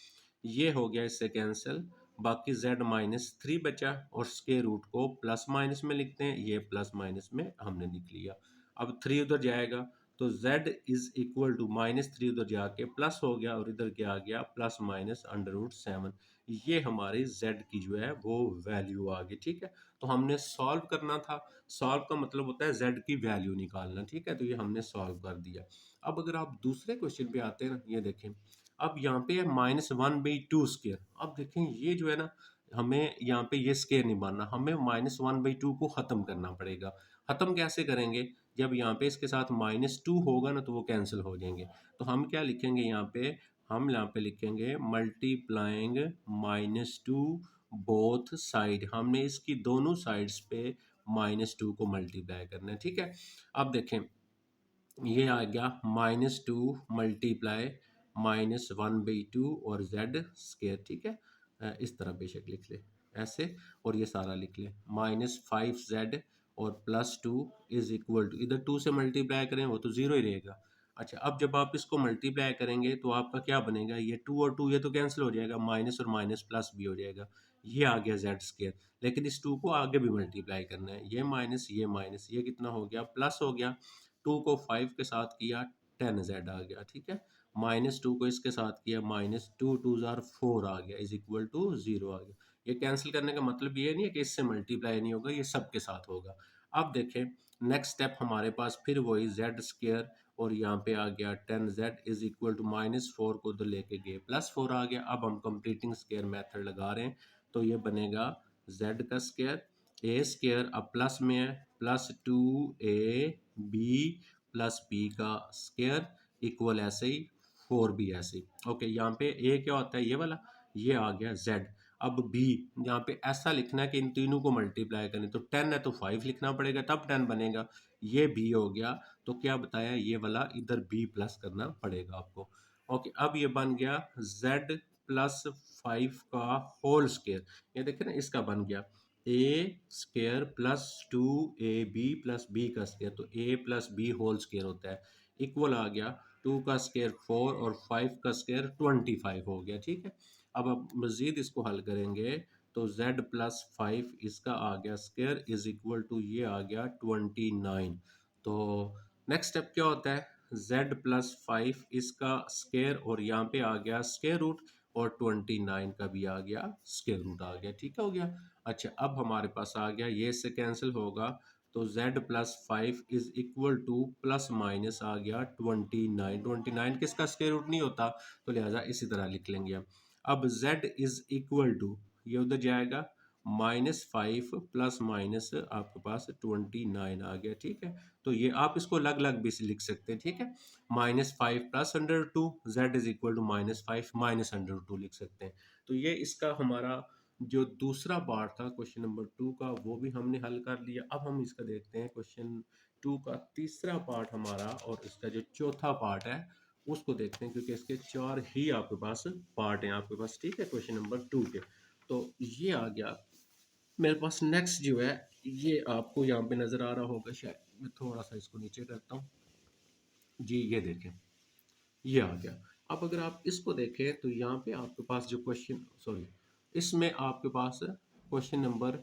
A: ये हो गया इससे कैंसिल, बाकी z-3 बचा और स्क्वायर रूट को प्लस माइनस में लिखते हैं, ये प्लस माइनस में हमने लिख लिया। अब 3 उधर जाएगा तो z इज इक्वल टू -3 उधर जाके प्लस हो गया और इधर क्या आ गया, प्लस माइनस √7। ये हमारी z की जो है वो वैल्यू आ गई, ठीक है। तो हमने सॉल्व करना था, सॉल्व का मतलब होता है z की वैल्यू निकालना, ठीक है। तो ये हमने सॉल्व कर दिया। अब अगर आप दूसरे क्वेश्चन पे आते हैं ना, ये देखें, अब यहाँ पे है -1/2 स्क्वायर। अब देखें ये जो है ना, हमें यहाँ पे ये स्क्वायर नहीं बनना, हमें -1/2 को ख़त्म करना पड़ेगा। ख़त्म कैसे करेंगे, जब यहाँ पे इसके साथ -2 होगा ना तो वो कैंसिल हो जाएंगे। तो हम क्या लिखेंगे यहाँ पे, हम यहाँ पे लिखेंगे मल्टीप्लाइंग -2 बोथ साइड। हमने इसकी दोनों साइड्स पे -2 को मल्टीप्लाई करना है, ठीक है। अब देखें, ये आ गया -2 मल्टीप्लाई -1/2 और z स्क्वायर, ठीक है। इस तरह बेशक लिख ले ऐसे, और ये सारा लिख ले -5z और +2 इज इक्वल टू, इधर 2 से मल्टीप्लाई करें वो तो 0 ही रहेगा। अच्छा, अब जब आप इसको मल्टीप्लाई करेंगे तो आपका क्या बनेगा, ये 2 और 2 ये तो कैंसिल हो जाएगा, माइनस और माइनस प्लस भी हो जाएगा। ये आ गया z स्क्वायर, लेकिन इस 2 को आगे भी मल्टीप्लाई करना है, ये माइनस ये कितना हो गया, प्लस हो गया। 2 को 5 के साथ किया 10z आ गया, ठीक है। -2 को इसके साथ किया -2 2 जार 4 आ गया इज इक्वल टू 0 आ गया। ये कैंसिल करने का मतलब ये नहीं है कि इससे मल्टीप्लाई नहीं होगा, ये सब के साथ होगा। अब देखें, नेक्स्ट स्टेप हमारे पास फिर वही z स्क्वायर और यहाँ पे आ गया 10z इज इक्वल टू -4 को उधर लेके गए +4 आ गया। अब हम कंप्लीटिंग स्क्वायर मेथड लगा रहे हैं, तो ये बनेगा z का स्क्वायर, ए स्क्वायर अब प्लस में है +2ab प्लस बी का स्क्वायर इक्वल ऐसे ही 4b ऐसे ही। ओके, यहाँ पे a क्या होता है, ये वाला, ये आ गया z। अब b यहाँ पे ऐसा लिखना है कि इन तीनों को मल्टीप्लाई करें, तो 10 है तो 5 लिखना पड़ेगा तब 10 बनेगा। ये b हो गया, तो क्या बताया, ये वाला इधर b प्लस करना पड़ेगा आपको। ओके, अब ये बन गया z प्लस 5 का होल स्क्वायर। ये देखें ना, इसका बन गया A square +2ab plus B का स्क्वायर, तो a plus B whole square होता है, इक्वल आ गया 2 का स्क्वायर 4 और 5 का स्क्वायर 25 हो गया, ठीक है। अब आप मज़ीद इसको हल करेंगे तो z प्लस 5 इसका आ गया स्क्वायर इज इक्वल टू, ये आ गया 29। तो नेक्स्ट स्टेप क्या होता है, z प्लस 5 इसका स्क्वायर और यहाँ पे आ गया स्क्वायर रूट और 29 का भी आ गया स्क्वायर रूट आ गया, ठीक हो गया। अच्छा, अब हमारे पास आ गया, ये इससे कैंसिल होगा, तो z plus 5 is equal to plus minus आ गया 29। 29 किसका स्क्वायर रूट नहीं होता, तो लिहाजा इसी तरह लिख लेंगे हम। अब z इज इक्वल टू, ये उधर जाएगा -5 प्लस माइनस आपके पास 29 आ गया, ठीक है। तो ये आप इसको अलग अलग भी लिख सकते हैं, ठीक है। -5 plus √2, z is equal to -5 minus √2 लिख सकते हैं। तो ये इसका हमारा जो दूसरा पार्ट था क्वेश्चन नंबर 2 का, वो भी हमने हल कर लिया। अब हम इसका देखते हैं क्वेश्चन 2 का तीसरा पार्ट हमारा, और इसका जो चौथा पार्ट है उसको देखते हैं, क्योंकि इसके 4 ही आपके पास पार्ट हैं आपके पास, ठीक है, क्वेश्चन नंबर 2 के। तो ये आ गया मेरे पास। नेक्स्ट जो है, ये आपको यहाँ पे नज़र आ रहा होगा शायद, मैं थोड़ा सा इसको नीचे करता हूँ जी, ये देखें, ये आ गया। अब अगर आप इसको देखें तो यहाँ पे आपके पास जो क्वेश्चन, सॉरी, इसमें आपके पास क्वेश्चन नंबर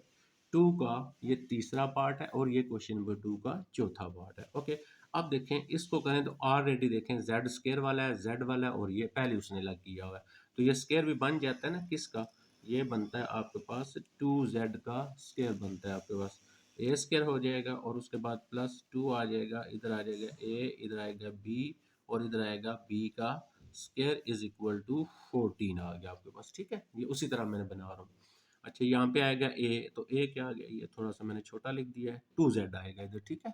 A: 2 का ये तीसरा पार्ट है और ये क्वेश्चन नंबर 2 का चौथा पार्ट है। ओके, अब देखें इसको करें तो ऑलरेडी देखें जेड स्केयर वाला है, जेड वाला है, और ये पहले उसने लग किया हुआ है, तो ये स्केयर भी बन जाता है ना किसका, ये बनता है आपके पास 2z का स्केयर बनता है आपके पास। ए स्केयर हो जाएगा और उसके बाद प्लस 2 आ जाएगा, इधर आ जाएगा ए, इधर आएगा बी, और इधर आएगा बी का स्केयर इज इक्वल टू 14 आ गया आपके पास, ठीक है। ये उसी तरह मैंने बना रहा हूँ। अच्छा, यहाँ पे आएगा ए, तो ए क्या आ गया, ये थोड़ा सा मैंने छोटा लिख दिया है, 2z आएगा इधर, ठीक है।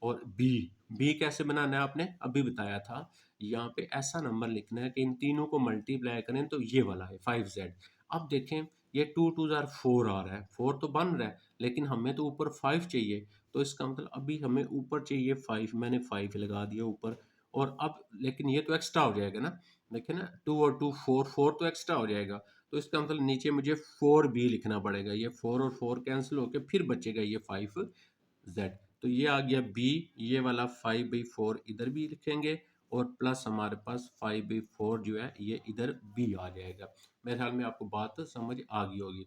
A: और बी, बी कैसे बनाना है आपने अभी बताया था, यहाँ पे ऐसा नंबर लिखना है कि इन तीनों को मल्टीप्लाई करें तो ये वाला है 5z। अब देखें, ये 2 2 4 आ रहा है, 4 तो बन रहा है, लेकिन हमें तो ऊपर 5 चाहिए, तो इसका मतलब अभी हमें ऊपर चाहिए 5, मैंने 5 लगा दिया ऊपर। और अब लेकिन ये तो एक्स्ट्रा हो जाएगा ना, देखिए ना, 2 और 2 4, 4 तो एक्स्ट्रा हो जाएगा, तो इसका मतलब नीचे मुझे 4 भी लिखना पड़ेगा, ये 4 और 4 कैंसिल होके फिर बचेगा ये 5 जेड। तो ये आ गया बी, ये वाला 5/4 इधर भी लिखेंगे, और प्लस हमारे पास 5/4 जो है ये इधर बी आ जाएगा। मेरे ख्याल में आपको बात समझ आ गई होगी।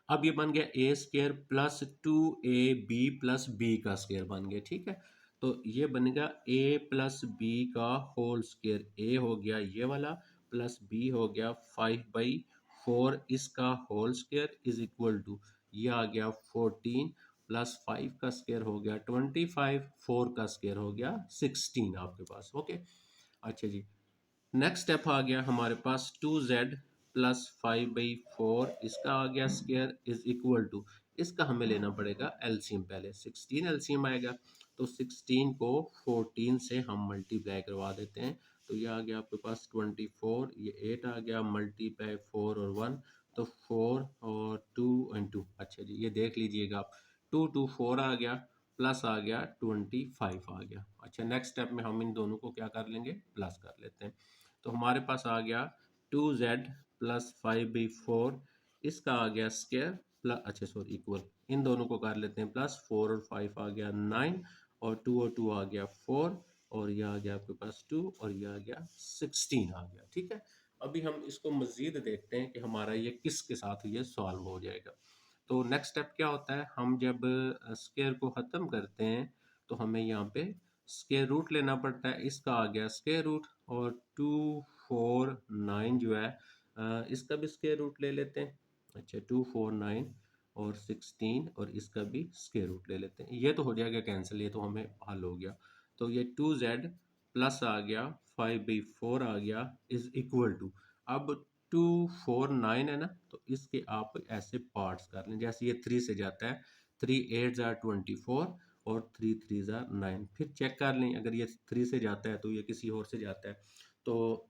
A: अब ये बन गया a square plus 2ab plus B का स्केयर बन गया, ठीक है। तो ये बनेगा ए प्लस बी का होल स्केयर, ए हो गया ये वाला, प्लस बी हो गया 5/4 इसका whole square is equal to, ये आ गया 14 प्लस 5 का स्केयर हो गया 25, 4 का स्केयर हो गया 16 आपके पास। ओके, अच्छा जी, नेक्स्ट स्टेप आ गया हमारे पास 2z प्लस 5/4 इसका आ गया स्केयर इज इक्वल टू, इसका हमें लेना पड़ेगा एलसीएम, पहले 16 एलसीएम आएगा, तो 16 को 14 से हम मल्टीप्लाई करवा देते हैं, तो ये आ गया आपके पास 24, ये 8 आ गया, मल्टीप्लाई 4 और 1, तो 4 और 2 एंड 2। अच्छा जी, ये देख लीजिएगा आप, 2 2 4 आ गया, प्लस आ गया 25 आ गया। अच्छा, नेक्स्ट स्टेप में हम इन दोनों को क्या कर लेंगे, प्लस कर लेते हैं, तो हमारे पास आ गया 2z प्लस 5/4 इसका आ गया स्केयर प्लस, अच्छा सॉरी, इक्वल, इन दोनों को कर लेते हैं प्लस, 4 और 5 आ गया 9, और 2 और 2 आ गया 4, और ये आ गया आपके पास 2, और ये आ गया 16 आ गया, ठीक है। अभी हम इसको मजीद देखते हैं कि हमारा ये किसके साथ ये सॉल्व हो जाएगा। तो नेक्स्ट स्टेप क्या होता है, हम जब स्केयर को ख़त्म करते हैं तो हमें यहाँ पे स्केयर रूट लेना पड़ता है, इसका आ गया स्केयर रूट, और 2 4 9 जो है इसका भी स्केयर रूट ले लेते हैं। अच्छा, 2 4 9 और 16, और इसका भी स्केयर रूट ले लेते हैं, ये तो हो जाएगा कैंसिल, ये तो हमें हल हो गया। तो ये 2z प्लस आ गया 5/4 आ गया इज इक्वल टू, अब 2 4 9 है ना, तो इसके आप ऐसे पार्ट्स कर लें, जैसे ये 3 से जाता है, 3 8 = 24 और 3 3 = 9, फिर चेक कर लें, अगर ये 3 से जाता है तो ये किसी और से जाता है, तो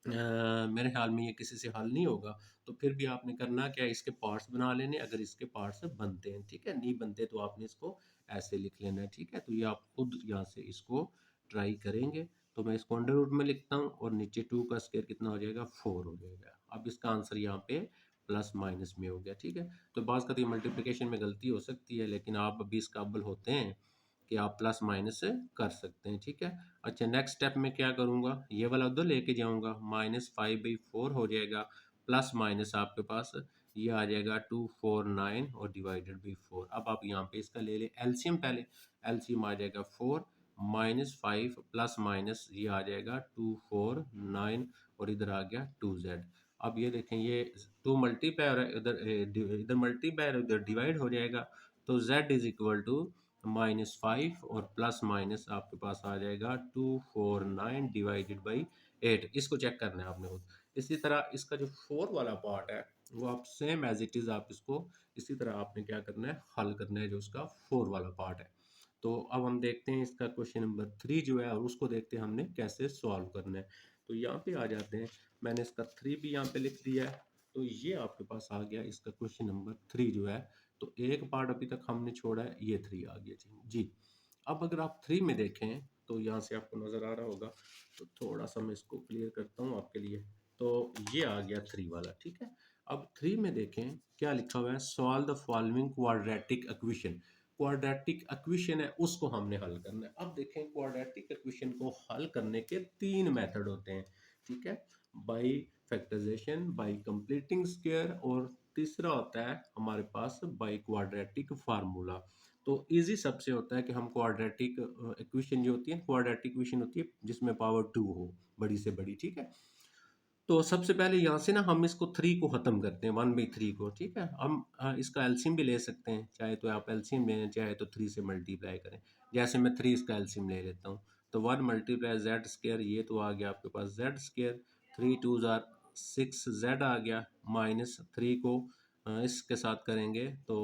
A: मेरे ख्याल में ये किसी से हल नहीं होगा, तो फिर भी आपने करना क्या है, इसके पार्ट्स बना लेने, अगर इसके पार्ट्स बनते हैं, ठीक है, नहीं बनते तो आपने इसको ऐसे लिख लेना है, ठीक है। तो ये आप खुद यहाँ से इसको ट्राई करेंगे, तो मैं इसको अंडर रूट में लिखता हूँ, और नीचे 2 का स्क्वायर कितना हो जाएगा, 4 हो जाएगा। अब इसका आंसर यहाँ पे प्लस माइनस में हो गया, ठीक है। तो बाज़ का मल्टीप्लिकेशन में गलती हो सकती है, लेकिन आप अभी इस काबिल होते हैं कि आप प्लस माइनस कर सकते हैं, ठीक है। अच्छा, नेक्स्ट स्टेप में क्या करूँगा, ये वाला उधर लेके जाऊँगा, -5/4 हो जाएगा, प्लस माइनस आपके पास ये आ जाएगा 2 4 9 और डिवाइडेड बाई 4। अब आप यहाँ पे इसका ले लें एलसीएम, पहले एलसीएम आ जाएगा 4 -5 प्लस माइनस ये आ जाएगा 2 4 9, और इधर आ गया 2z। अब ये देखें, ये 2 मल्टीप्लाई हो रहा है, इधर मल्टीप्लाई इधर डिवाइड हो जाएगा, तो z इज इक्वल टू -5 और प्लस माइनस आपके पास आ जाएगा 2 4 9 डिवाइडेड बाई 8। इसको चेक करना है आपने खुद। इसी तरह इसका जो 4 वाला पार्ट है वो आप सेम एज इट इज़ आप इसको इसी तरह आपने क्या करना है, हल करना है जो उसका 4 वाला पार्ट है। तो अब हम देखते हैं इसका क्वेश्चन नंबर 3 जो है, और उसको देखते हैं हमने कैसे सॉल्व करना है। तो यहाँ पे आ जाते हैं, मैंने इसका 3 भी यहाँ पे लिख दिया है, तो ये आपके पास आ गया इसका क्वेश्चन नंबर 3 जो है। तो एक पार्ट अभी तक हमने छोड़ा है, ये 3 आ गया जी। अब अगर आप 3 में देखें तो यहाँ से आपको नज़र आ रहा होगा, तो थोड़ा सा मैं इसको क्लियर करता हूँ आपके लिए। तो ये आ गया 3 वाला, ठीक है। अब 3 में देखें क्या लिखा हुआ है, solve the following quadratic equation. Quadratic equation है, उसको हमने हल करना है। अब देखें क्वाड्रेटिक इक्वेशन को हल करने के 3 मेथड होते हैं, ठीक है। By factorisation, by completing square, और तीसरा होता है हमारे पास बाई क्वाड्रेटिक फार्मूला। तो इजी सबसे होता है कि हम क्वाड्रेटिक इक्वेशन जो होती है, क्वाड्रेटिक इक्वेशन होती है जिसमें पावर 2 हो, बड़ी से बड़ी, ठीक है। तो सबसे पहले यहाँ से ना हम इसको 3 को ख़त्म करते हैं, 1/3 को, ठीक है। हम इसका एलसीएम भी ले सकते हैं, चाहे तो आप एलसीएम लें, चाहे तो 3 से मल्टीप्लाई करें। जैसे मैं 3 इसका एलसीएम ले लेता हूँ, तो 1 मल्टीप्लाई जेड स्क्वायर, ये तो आ गया आपके पास जेड स्क्वायर, 3 2 जार 6 जेड आ गया, माइनस 3 को इसके साथ करेंगे तो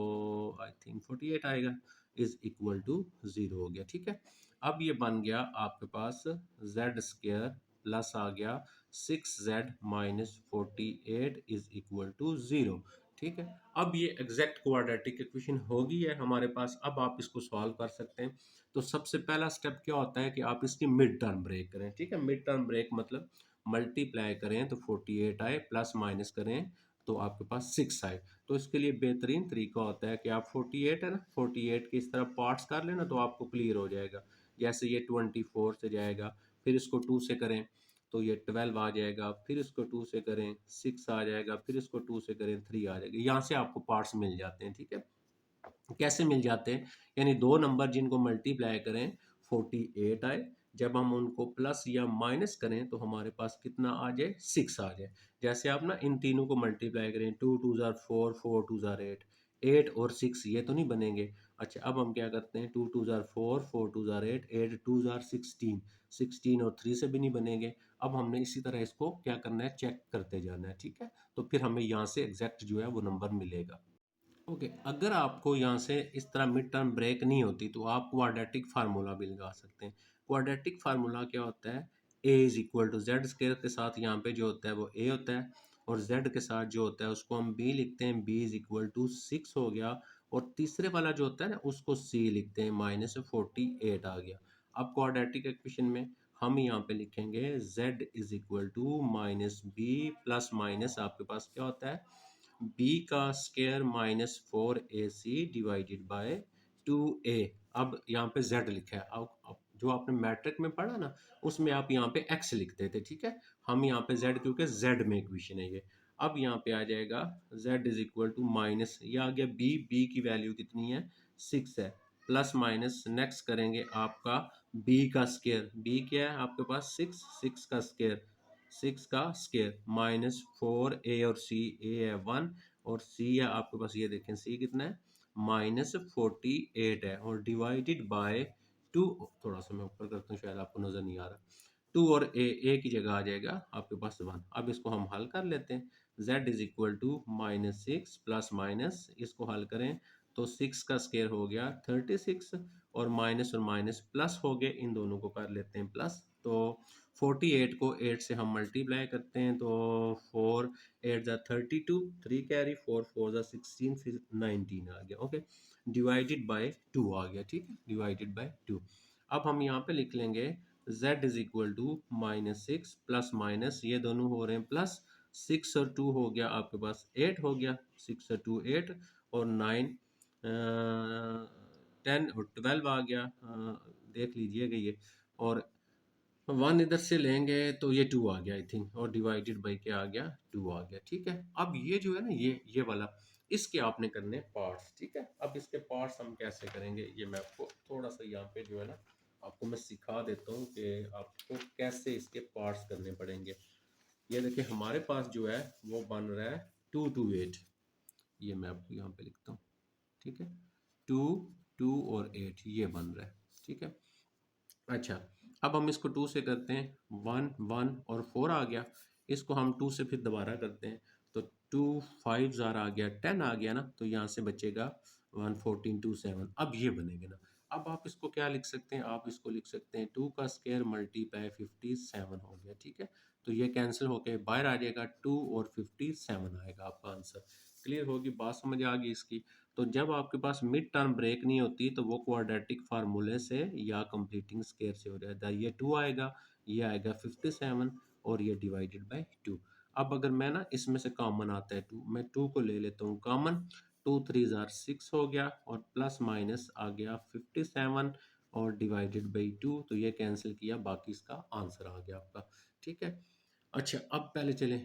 A: आई थिंक 48 आएगा, इज इक्वल टू 0 हो गया, ठीक है। अब ये बन गया आपके पास जेड स्क्वायर प्लस आ गया 6z minus 48 is equal to 0, ठीक है। अब ये एग्जैक्ट क्वाड्रेटिक इक्वेशन होगी है हमारे पास। अब आप इसको सॉल्व कर सकते हैं। तो सबसे पहला स्टेप क्या होता है कि आप इसकी मिड टर्म ब्रेक करें, ठीक है। मिड टर्म ब्रेक मतलब मल्टीप्लाई करें तो 48 आए, प्लस माइनस करें तो आपके पास 6 आए। तो इसके लिए बेहतरीन तरीका होता है कि आप 48 है ना, 48 के इस तरह पार्ट्स कर लेना तो आपको क्लियर हो जाएगा। जैसे ये 24 से जाएगा, फिर इसको 2 से करें तो ये 12 आ जाएगा, फिर इसको 2 से करें 6 आ जाएगा, फिर इसको 2 से करें 3 आ जाएगा। यहाँ से आपको पार्ट्स मिल जाते हैं, ठीक है। कैसे मिल जाते हैं, यानी दो नंबर जिनको मल्टीप्लाई करें 48 आए, जब हम उनको प्लस या माइनस करें तो हमारे पास कितना आ जाए, 6 आ जाए। जैसे आप ना इन तीनों को मल्टीप्लाई करें, 2 2 जार 4, 4 2 जार 8, 8 और 6 ये तो नहीं बनेंगे। अच्छा, अब हम क्या करते हैं, 2 2 जार 4, 4 2 जार 8, 8 2 जार 16, 16 और 3 से भी नहीं बनेंगे। अब हमने इसी तरह इसको क्या करना है, चेक करते जाना है, ठीक है। तो फिर हमें यहाँ से एग्जैक्ट जो है वो नंबर मिलेगा। ओके, अगर आपको यहाँ से इस तरह मिड टर्म ब्रेक नहीं होती तो आप क्वाड्रेटिक फार्मूला भी लगा सकते हैं। क्वाड्रेटिक फार्मूला क्या होता है, a is equal to z square के साथ यहाँ पे जो होता है वो ए होता है, और जेड के साथ जो होता है उसको हम बी लिखते हैं, बी इज इक्वल टू 6 हो गया, और तीसरे वाला जो होता है ना उसको सी लिखते हैं, माइनस 48 आ गया। अब क्वाड्रेटिक इक्वेशन में हम यहाँ पे लिखेंगे z is equal to minus B plus minus आपके पास क्या होता है, b का square minus 4ac divided by 2a। अब यहाँ पे z लिखा है। अब जो आपने मैट्रिक में पढ़ा ना उसमें आप यहाँ पे x लिखते थे, ठीक है। हम यहाँ पे z, क्योंकि z में इक्वेशन है ये। अब यहाँ पे आ जाएगा z is equal to minus, ये आ गया b की वैल्यू कितनी है, 6 है, प्लस माइनस नेक्स्ट करेंगे आपका b का स्क्वायर, b क्या है आपके पास 6, 6 का स्क्वायर, 6 का स्क्वायर माइनस 4, ए और सी, ए है 1 और सी है आपके पास, ये देखें सी कितना है, माइनस 48 है, और डिवाइडेड बाय 2। थोड़ा सा मैं ऊपर करता हूँ, शायद आपको नजर नहीं आ रहा। 2 और ए की जगह आ जाएगा आपके पास 1। अब इसको हम हल कर लेते हैं, z is equal to minus 6 plus minus, इसको हल करें तो 6 का स्क्वायर हो गया 36, और माइनस प्लस हो गए, इन दोनों को कर लेते हैं प्लस। तो 48 को 8 से हम मल्टीप्लाई करते हैं तो 4 8 जा 32, 3 कैरी, 4 4 जा 16, फिर 19 आ गया, ओके। डिवाइडेड बाय 2 आ गया, ठीक है, डिवाइडेड बाय 2। अब हम यहाँ पे लिख लेंगे z is equal to minus 6 plus minus, ये दोनों हो रहे हैं प्लस, 6 और 2 हो गया आपके पास 8 हो गया, 6 और 2 8, और 9 10 और 12 आ गया, देख लीजिएगा ये, और 1 इधर से लेंगे तो ये 2 आ गया आई थिंक, और डिवाइडेड बाई क्या आ गया, 2 आ गया, ठीक है। अब ये जो है ना ये वाला, इसके आपने करने पार्ट्स, ठीक है। अब इसके पार्ट्स हम कैसे करेंगे, ये मैं आपको थोड़ा सा यहाँ पे जो है ना आपको मैं सिखा देता हूँ कि आपको कैसे इसके पार्ट्स करने पड़ेंगे। ये देखिए हमारे पास जो है वो बन रहा है 2 2 8, ये मैं आपको यहाँ पे लिखता हूँ, ठीक है, 2 2 और 8 ये बन रहा है, ठीक है। अच्छा, अब हम इसको 2 से करते हैं, 1 1 और 4 आ गया, इसको हम 2 से फिर दोबारा करते हैं तो 2 5 ज़ार आ गया, 10 आ गया ना, तो यहाँ से बचेगा 1 14 2 7। अब ये बनेगा ना, अब आप इसको क्या लिख सकते हैं, आप इसको लिख सकते हैं 2 का स्क्वायर मल्टीप्लाई 57 हो गया, ठीक है। तो ये कैंसिल होके बाहर आ जाएगा, 2 और 57 आएगा आपका आंसर। क्लियर होगी बात, समझ आ गई इसकी। तो जब आपके पास मिड टर्म ब्रेक नहीं होती तो वो क्वाड्रेटिक फार्मूले से या कंप्लीटिंग स्केयर से हो जाता है। ये 2 आएगा, ये आएगा 57 और ये डिवाइडेड बाय 2। अब अगर मैं ना इसमें से कॉमन आता है 2, मैं 2 को ले लेता हूँ कॉमन। 2 3 जार 6 हो गया और प्लस माइनस आ गया 57 और डिवाइडेड बाई 2, तो ये कैंसिल किया, बाकी इसका आंसर आ गया आपका। ठीक है। अच्छा अब पहले चलें,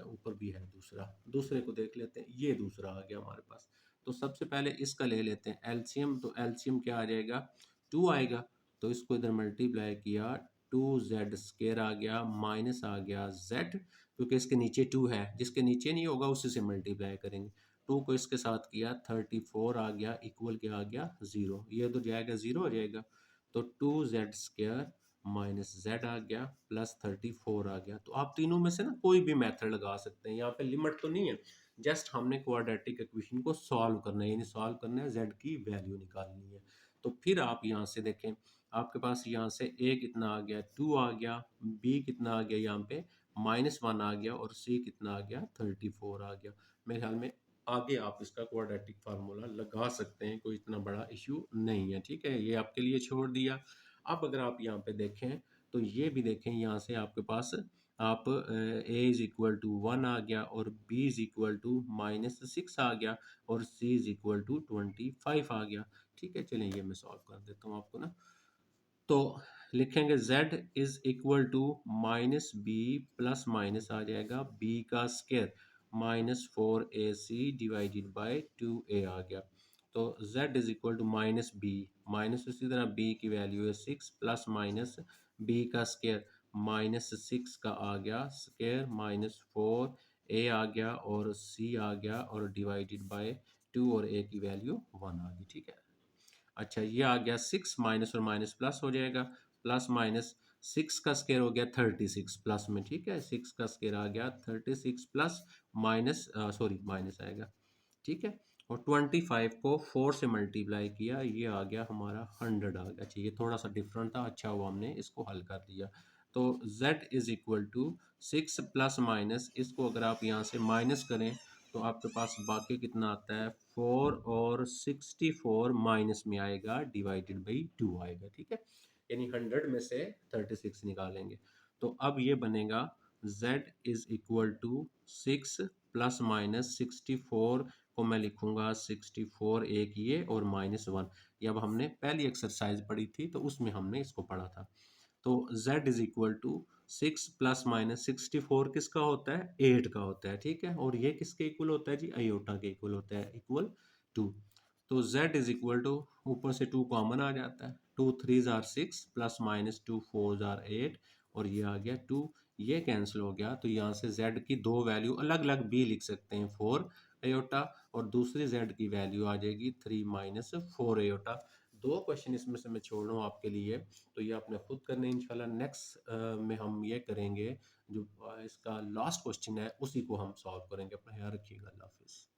A: ऊपर भी है दूसरा, दूसरे को देख लेते हैं। ये दूसरा आ गया हमारे पास। तो सबसे पहले इसका ले लेते हैं एलसीएम। तो एलसीएम क्या आ जाएगा, 2 आएगा। तो इसको इधर मल्टीप्लाई किया, 2z स्केयर आ गया, माइनस आ गया z, क्योंकि इसके नीचे 2 है, जिसके नीचे नहीं होगा उसी से मल्टीप्लाई करेंगे। 2 को इसके साथ किया, 34 आ गया, इक्वल क्या आ गया 0, ये तो जाएगा 0 हो जाएगा। तो 2z स्केयर माइनस जेड आ गया प्लस 34 आ गया। तो आप तीनों में से ना कोई भी मेथड लगा सकते हैं, यहाँ पे लिमिट तो नहीं है, जस्ट हमने क्वाड्रेटिक इक्वेशन को सॉल्व करना है, यानी सॉल्व करना है, जेड की वैल्यू निकालनी है। तो फिर आप यहाँ से देखें, आपके पास यहाँ से ए कितना आ गया 2 आ गया, बी कितना आ गया यहाँ पे -1 आ गया और सी कितना आ गया 34 आ गया। मेरे ख्याल में आगे आप इसका क्वाड्रेटिक फार्मूला लगा सकते हैं, कोई इतना बड़ा इश्यू नहीं है। ठीक है, ये आपके लिए छोड़ दिया। अब अगर आप यहाँ पे देखें तो ये भी देखें, यहाँ से आपके पास आप ए इज इक्वल टू 1 आ गया और बी इज इक्वल टू -6 आ गया और सी इज इक्वल टू 25 आ गया। ठीक है, चलिए ये मैं सॉल्व कर देता हूँ आपको ना। तो लिखेंगे z is equal to minus B plus minus आ जाएगा b का square -4ac divided by 2a आ गया। तो z is equal to minus B, minus उसी तरह b की वैल्यू है 6 प्लस माइनस b का स्केयर -6 का आ गया स्केयर -4a आ गया और c आ गया और डिवाइडेड बाय 2 और a की वैल्यू 1 आ गई। ठीक है। अच्छा ये आ गया 6, माइनस और माइनस प्लस हो जाएगा, प्लस माइनस 6 का स्केयर हो गया 36 प्लस में। ठीक है, 6 का स्केयर आ गया 36 प्लस माइनस सॉरी माइनस आएगा। ठीक है, और 25 को 4 से मल्टीप्लाई किया, ये आ गया हमारा 100 आ गया। अच्छा ये थोड़ा सा डिफरेंट था, अच्छा हुआ हमने इसको हल कर दिया। तो z is equal to 6 plus minus, इसको अगर आप यहाँ से माइनस करें तो आपके पास बाकी कितना आता है 4 और 64 माइनस में आएगा डिवाइडेड बाई 2 आएगा। ठीक है, यानी 100 में से 36 निकालेंगे। तो अब ये बनेगा z is equal to 6 plus minus 64 को मैं लिखूंगा 64 एक ये और -1, ये अब हमने पहली एक्सरसाइज पढ़ी थी तो उसमें हमने इसको पढ़ा था। तो z is equal to 6 plus minus 64 किसका होता है 8 का होता है। ठीक है, और ये किसके इक्वल होता है जी अयोटा के इक्वल होता है, इक्वल टू। तो z इज इक्वल टू, ऊपर से 2 कॉमन आ जाता है, 2 3 जार 6 प्लस माइनस 2 4 जार 8 और ये आ गया 2, ये कैंसिल हो गया। तो यहाँ से z की दो वैल्यू अलग अलग भी लिख सकते हैं, 4 अयोटा और दूसरी z की वैल्यू आ जाएगी 3 माइनस 4 अयोटा। दो क्वेश्चन इसमें से मैं छोड़ रहा हूँ आपके लिए, तो ये आपने खुद करने इंशाल्लाह। नेक्स्ट में हम ये करेंगे जो इसका लास्ट क्वेश्चन है उसी को हम सॉल्व करेंगे। अपना ख्याल रखिएगा, अल्लाह हाफिज़।